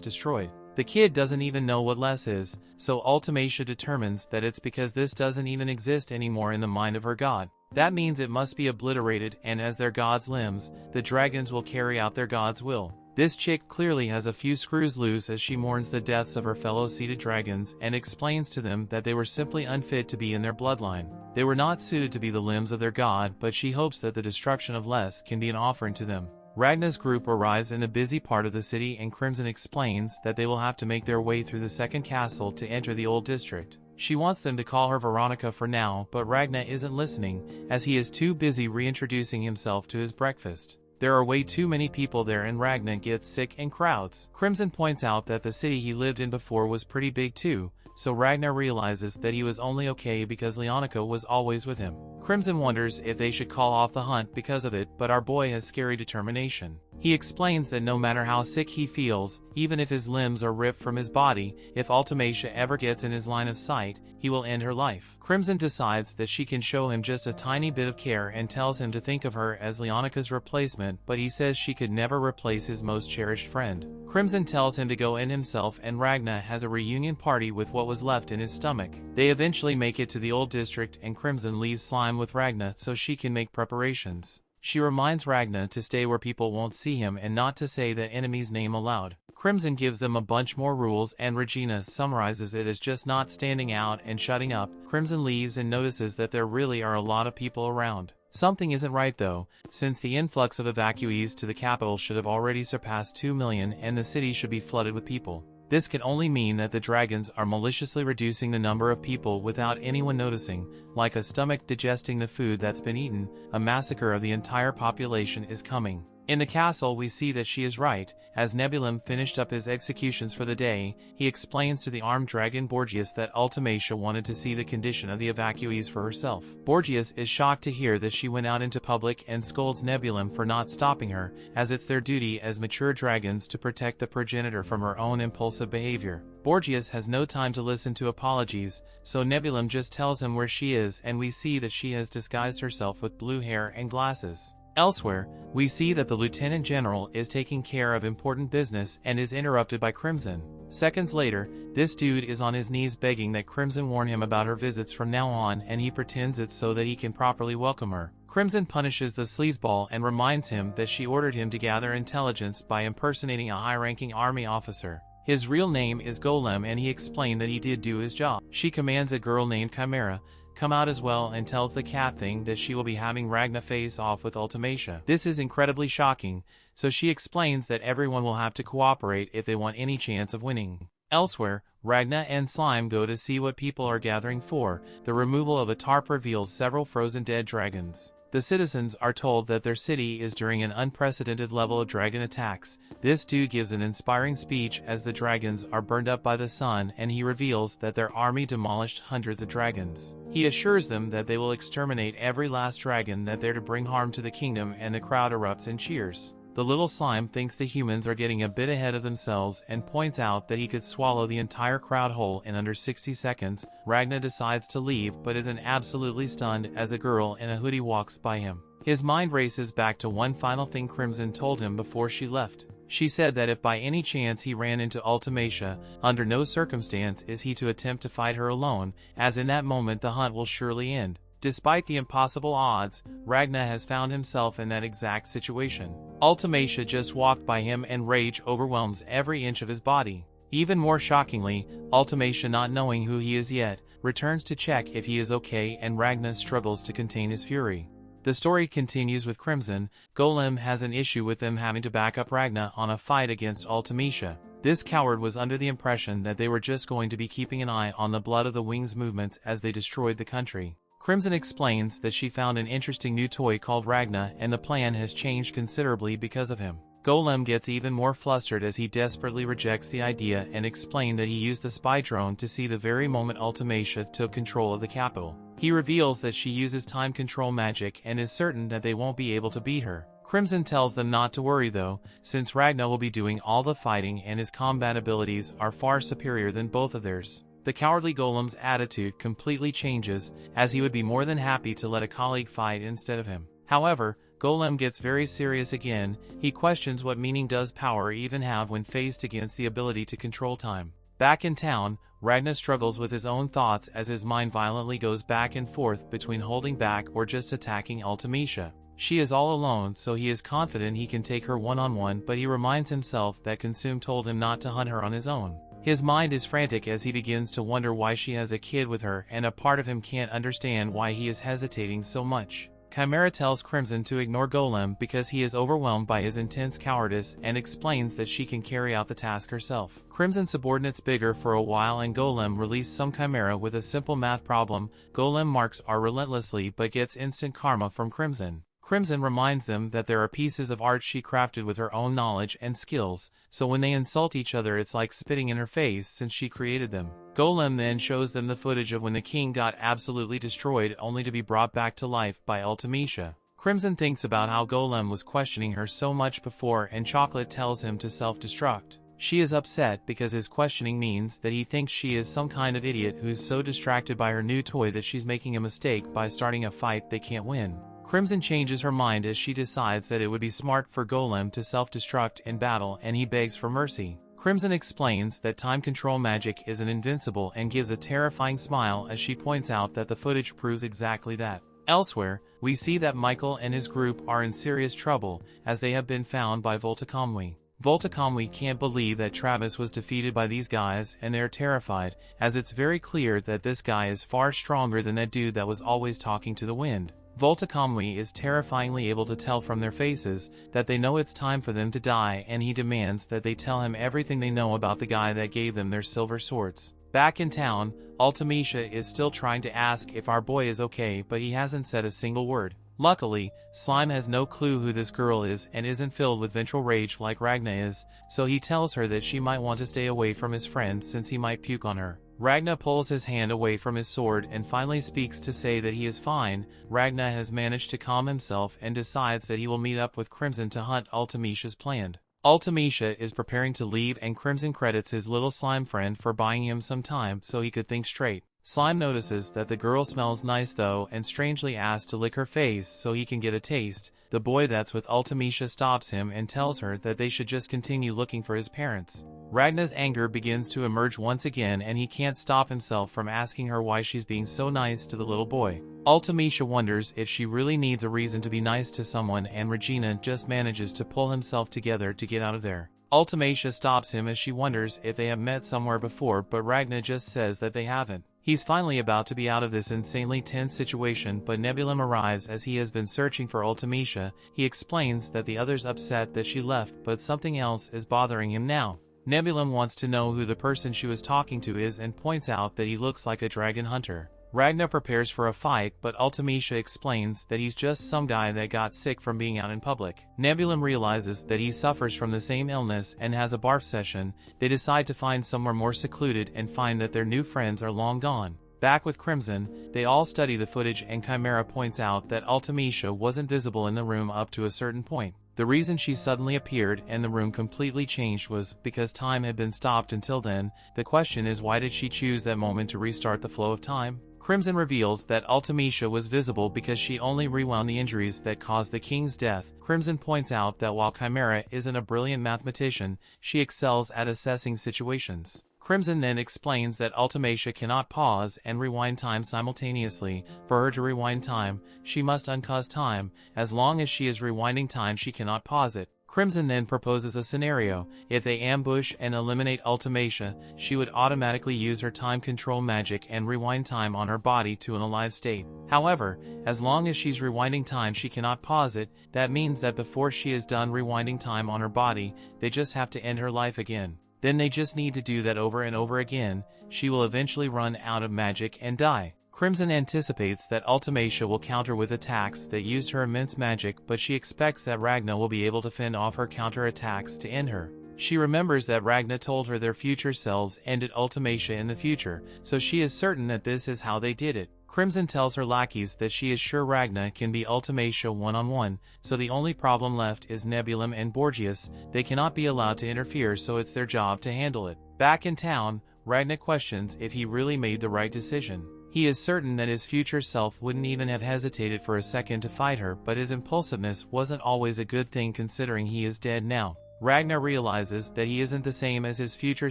destroyed. The kid doesn't even know what less is, so Ultimacia determines that it's because this doesn't even exist anymore in the mind of her god. That means it must be obliterated, and as their god's limbs, the dragons will carry out their god's will. This chick clearly has a few screws loose as she mourns the deaths of her fellow seated dragons and explains to them that they were simply unfit to be in their bloodline. They were not suited to be the limbs of their god, but she hopes that the destruction of less can be an offering to them. Ragna's group arrives in a busy part of the city, and Crimson explains that they will have to make their way through the second castle to enter the old district. She wants them to call her Veronica for now, but Ragna isn't listening, as he is too busy reintroducing himself to his breakfast. There are way too many people there and Ragna gets sick and crowds. Crimson points out that the city he lived in before was pretty big too, so Ragna realizes that he was only okay because Leonica was always with him. Crimson wonders if they should call off the hunt because of it, but our boy has scary determination. He explains that no matter how sick he feels, even if his limbs are ripped from his body, if Ultimacia ever gets in his line of sight, he will end her life. Crimson decides that she can show him just a tiny bit of care and tells him to think of her as Leonica's replacement, but he says she could never replace his most cherished friend. Crimson tells him to go end himself, and Ragna has a reunion party with what was left in his stomach. They eventually make it to the old district, and Crimson leaves Slime with Ragna so she can make preparations. She reminds Ragna to stay where people won't see him and not to say the enemy's name aloud. Crimson gives them a bunch more rules, and Regina summarizes it as just not standing out and shutting up. Crimson leaves and notices that there really are a lot of people around. Something isn't right though, since the influx of evacuees to the capital should have already surpassed 2 million and the city should be flooded with people. This can only mean that the dragons are maliciously reducing the number of people without anyone noticing, like a stomach digesting the food that's been eaten. A massacre of the entire population is coming. In the castle we see that she is right. As Nebulum finished up his executions for the day, he explains to the armed dragon Borgias that Ultimacia wanted to see the condition of the evacuees for herself. Borgias is shocked to hear that she went out into public and scolds Nebulum for not stopping her, as it's their duty as mature dragons to protect the progenitor from her own impulsive behavior. Borgias has no time to listen to apologies, so Nebulum just tells him where she is, and we see that she has disguised herself with blue hair and glasses. Elsewhere, we see that the Lieutenant General is taking care of important business and is interrupted by Crimson. Seconds later, this dude is on his knees begging that Crimson warn him about her visits from now on, and he pretends it's so that he can properly welcome her. Crimson punishes the sleazeball and reminds him that she ordered him to gather intelligence by impersonating a high-ranking army officer. His real name is Golem, and he explained that he did do his job. She commands a girl named Chimera come out as well and tells the cat thing that she will be having Ragna face off with Ultimacia. This is incredibly shocking, so she explains that everyone will have to cooperate if they want any chance of winning. Elsewhere, Ragna and Slime go to see what people are gathering for. The removal of a tarp reveals several frozen dead dragons. The citizens are told that their city is during an unprecedented level of dragon attacks. This dude gives an inspiring speech as the dragons are burned up by the sun, and he reveals that their army demolished hundreds of dragons. He assures them that they will exterminate every last dragon that dare to bring harm to the kingdom, and the crowd erupts in cheers. The little slime thinks the humans are getting a bit ahead of themselves and points out that he could swallow the entire crowd whole in under 60 seconds. Ragna decides to leave but isn't absolutely stunned as a girl in a hoodie walks by him. His mind races back to one final thing Crimson told him before she left. She said that if by any chance he ran into Ultimacia, under no circumstance is he to attempt to fight her alone, as in that moment the hunt will surely end. Despite the impossible odds, Ragna has found himself in that exact situation. Ultimacia just walked by him and rage overwhelms every inch of his body. Even more shockingly, Ultimacia, not knowing who he is yet, returns to check if he is okay, and Ragna struggles to contain his fury. The story continues with Crimson. Golem has an issue with them having to back up Ragna on a fight against Ultimacia. This coward was under the impression that they were just going to be keeping an eye on the Blood of the Wings movements as they destroyed the country. Crimson explains that she found an interesting new toy called Ragna, and the plan has changed considerably because of him. Golem gets even more flustered as he desperately rejects the idea and explains that he used the spy drone to see the very moment Ultimacia took control of the capital. He reveals that she uses time control magic and is certain that they won't be able to beat her. Crimson tells them not to worry though, since Ragna will be doing all the fighting and his combat abilities are far superior than both of theirs. The cowardly Golem's attitude completely changes, as he would be more than happy to let a colleague fight instead of him. However, Golem gets very serious again. He questions what meaning does power even have when faced against the ability to control time. Back in town, Ragna struggles with his own thoughts as his mind violently goes back and forth between holding back or just attacking Ultimacia. She is all alone, so he is confident he can take her one-on-one, but he reminds himself that Consume told him not to hunt her on his own. His mind is frantic as he begins to wonder why she has a kid with her, and a part of him can't understand why he is hesitating so much. Chimera tells Crimson to ignore Golem because he is overwhelmed by his intense cowardice and explains that she can carry out the task herself. Crimson subordinates Bigger for a while, and Golem released some Chimera with a simple math problem. Golem marks are relentlessly but gets instant karma from Crimson. Crimson reminds them that there are pieces of art she crafted with her own knowledge and skills, so when they insult each other it's like spitting in her face since she created them. Golem then shows them the footage of when the king got absolutely destroyed only to be brought back to life by Ultimacia. Crimson thinks about how Golem was questioning her so much before, and Chocolate tells him to self-destruct. She is upset because his questioning means that he thinks she is some kind of idiot who's so distracted by her new toy that she's making a mistake by starting a fight they can't win. Crimson changes her mind as she decides that it would be smart for Golem to self-destruct in battle, and he begs for mercy. Crimson explains that time control magic isn't invincible and gives a terrifying smile as she points out that the footage proves exactly that. Elsewhere, we see that Michael and his group are in serious trouble as they have been found by Voltakamwi. Voltakamwi can't believe that Travis was defeated by these guys, and they're terrified, as it's very clear that this guy is far stronger than that dude that was always talking to the wind. Voltakamwi is terrifyingly able to tell from their faces that they know it's time for them to die, and he demands that they tell him everything they know about the guy that gave them their silver swords. Back in town, Ultimecia is still trying to ask if our boy is okay, but he hasn't said a single word. Luckily, Slime has no clue who this girl is and isn't filled with vengeful rage like Ragna is, so he tells her that she might want to stay away from his friend since he might puke on her. Ragna pulls his hand away from his sword and finally speaks to say that he is fine. Ragna has managed to calm himself and decides that he will meet up with Crimson to hunt Ultimecia's planned. Ultimecia is preparing to leave, and Crimson credits his little slime friend for buying him some time so he could think straight. Slime notices that the girl smells nice though and strangely asks to lick her face so he can get a taste. The boy that's with Ultimecia stops him and tells her that they should just continue looking for his parents. Ragna's anger begins to emerge once again, and he can't stop himself from asking her why she's being so nice to the little boy. Ultimecia wonders if she really needs a reason to be nice to someone, and Regina just manages to pull himself together to get out of there. Ultimecia stops him as she wonders if they have met somewhere before, but Ragna just says that they haven't. He's finally about to be out of this insanely tense situation, but Nebulum arrives as he has been searching for Ultimecia. He explains that the other's upset that she left, but something else is bothering him now. Nebulum wants to know who the person she was talking to is and points out that he looks like a dragon hunter. Ragna prepares for a fight, but Ultimecia explains that he's just some guy that got sick from being out in public. Nebulum realizes that he suffers from the same illness and has a barf session. They decide to find somewhere more secluded and find that their new friends are long gone. Back with Crimson, they all study the footage, and Chimera points out that Ultimecia wasn't visible in the room up to a certain point. The reason she suddenly appeared and the room completely changed was because time had been stopped until then. The question is, why did she choose that moment to restart the flow of time? Crimson reveals that Ultimecia was visible because she only rewound the injuries that caused the king's death. Crimson points out that while Chimera isn't a brilliant mathematician, she excels at assessing situations. Crimson then explains that Ultimecia cannot pause and rewind time simultaneously. For her to rewind time, she must uncause time. As long as she is rewinding time, she cannot pause it. Crimson then proposes a scenario. If they ambush and eliminate Ultimecia, she would automatically use her time control magic and rewind time on her body to an alive state. However, as long as she's rewinding time, she cannot pause it. That means that before she is done rewinding time on her body, they just have to end her life again. Then they just need to do that over and over again. She will eventually run out of magic and die. Crimson anticipates that Ultimecia will counter with attacks that used her immense magic, but she expects that Ragna will be able to fend off her counter-attacks to end her. She remembers that Ragna told her their future selves ended Ultimecia in the future, so she is certain that this is how they did it. Crimson tells her lackeys that she is sure Ragna can beat Ultimecia one-on-one, so the only problem left is Nebulum and Borgias. They cannot be allowed to interfere, so it's their job to handle it. Back in town, Ragna questions if he really made the right decision. He is certain that his future self wouldn't even have hesitated for a second to fight her, but his impulsiveness wasn't always a good thing considering he is dead now. Ragna realizes that he isn't the same as his future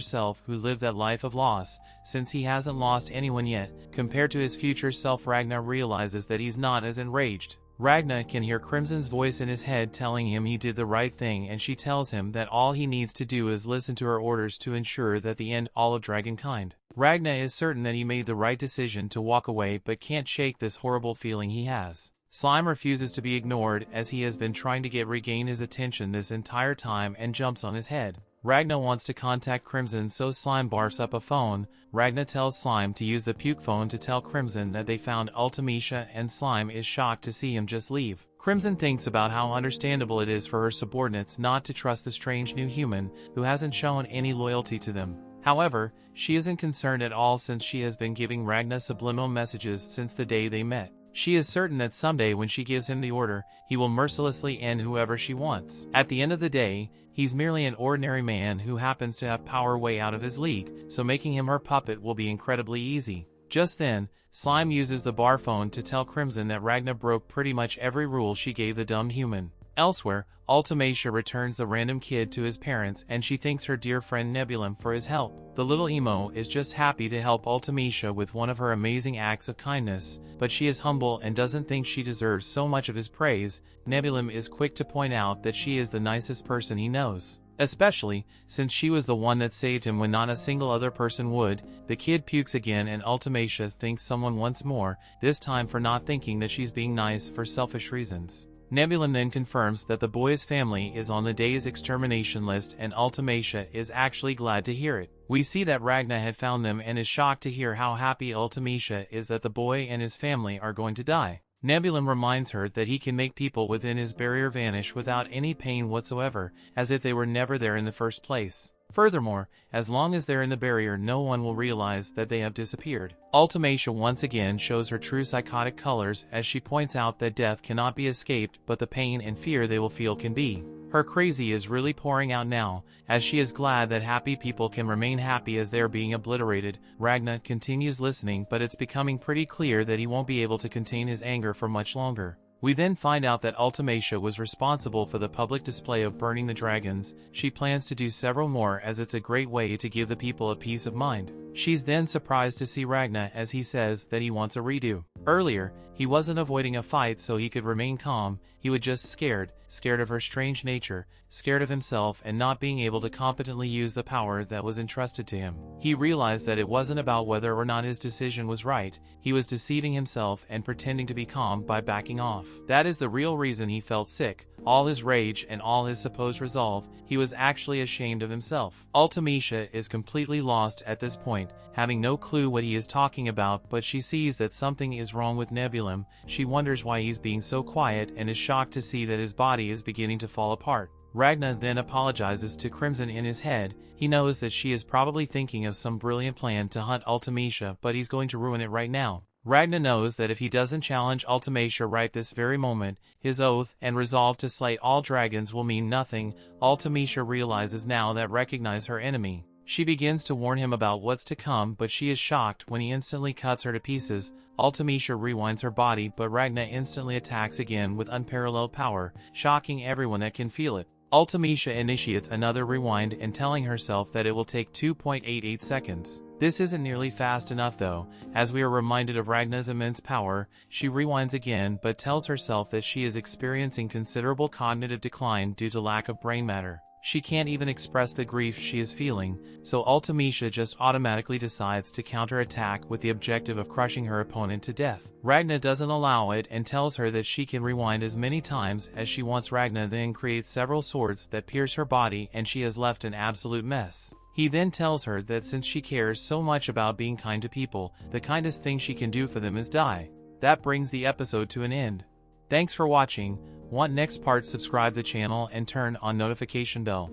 self who lived that life of loss, since he hasn't lost anyone yet. Compared to his future self, Ragna realizes that he's not as enraged. Ragna can hear Crimson's voice in his head telling him he did the right thing, and she tells him that all he needs to do is listen to her orders to ensure that the end all of dragonkind. Ragna is certain that he made the right decision to walk away, but can't shake this horrible feeling he has. Slime refuses to be ignored as he has been trying to regain his attention this entire time and jumps on his head. Ragna wants to contact Crimson, so Slime barfs up a phone. Ragna tells Slime to use the puke phone to tell Crimson that they found Ultimecia, and Slime is shocked to see him just leave. Crimson thinks about how understandable it is for her subordinates not to trust the strange new human who hasn't shown any loyalty to them. However, she isn't concerned at all since she has been giving Ragna subliminal messages since the day they met. She is certain that someday when she gives him the order, he will mercilessly end whoever she wants. At the end of the day, he's merely an ordinary man who happens to have power way out of his league, so making him her puppet will be incredibly easy. Just then, Slime uses the bar phone to tell Crimson that Ragna broke pretty much every rule she gave the dumb human. Elsewhere, Ultimacia returns the random kid to his parents and she thanks her dear friend Nebulum for his help. The little emo is just happy to help Ultimacia with one of her amazing acts of kindness, but she is humble and doesn't think she deserves so much of his praise. Nebulum is quick to point out that she is the nicest person he knows. Especially, since she was the one that saved him when not a single other person would. The kid pukes again and Ultimacia thanks someone once more, this time for not thinking that she's being nice for selfish reasons. Nebulum then confirms that the boy's family is on the day's extermination list and Ultimacia is actually glad to hear it. We see that Ragna had found them and is shocked to hear how happy Ultimacia is that the boy and his family are going to die. Nebulum reminds her that he can make people within his barrier vanish without any pain whatsoever, as if they were never there in the first place. Furthermore, as long as they're in the barrier, no one will realize that they have disappeared. Ultimacia once again shows her true psychotic colors as she points out that death cannot be escaped, but the pain and fear they will feel can be. Her crazy is really pouring out now, as she is glad that happy people can remain happy as they are being obliterated. Ragna continues listening, but it's becoming pretty clear that he won't be able to contain his anger for much longer. We then find out that Ultimacia was responsible for the public display of burning the dragons. She plans to do several more as it's a great way to give the people a peace of mind. She's then surprised to see Ragna as he says that he wants a redo. Earlier, he wasn't avoiding a fight so he could remain calm, he was just scared of her strange nature, scared of himself and not being able to competently use the power that was entrusted to him. He realized that it wasn't about whether or not his decision was right, he was deceiving himself and pretending to be calm by backing off. That is the real reason he felt sick. All his rage and all his supposed resolve, he was actually ashamed of himself. Ultimacia is completely lost at this point, having no clue what he is talking about, but she sees that something is wrong with Nebulum. She wonders why he's being so quiet and is shocked to see that his body is beginning to fall apart. Ragna then apologizes to Crimson in his head. He knows that she is probably thinking of some brilliant plan to hunt Ultimacia, but he's going to ruin it right now. Ragna knows that if he doesn't challenge Ultimacia right this very moment, his oath and resolve to slay all dragons will mean nothing. Ultimacia realizes now that recognize her enemy. She begins to warn him about what's to come, but she is shocked when he instantly cuts her to pieces. Ultimacia rewinds her body, but Ragna instantly attacks again with unparalleled power, shocking everyone that can feel it. Ultimacia initiates another rewind and telling herself that it will take 2.88 seconds. This isn't nearly fast enough though, as we are reminded of Ragna's immense power. She rewinds again but tells herself that she is experiencing considerable cognitive decline due to lack of brain matter. She can't even express the grief she is feeling, so Ultimacia just automatically decides to counterattack with the objective of crushing her opponent to death. Ragna doesn't allow it and tells her that she can rewind as many times as she wants. Ragna then creates several swords that pierce her body and she is left an absolute mess. He then tells her that since she cares so much about being kind to people, the kindest thing she can do for them is die. That brings the episode to an end. Thanks for watching. Want next part? Subscribe the channel and turn on notification bell.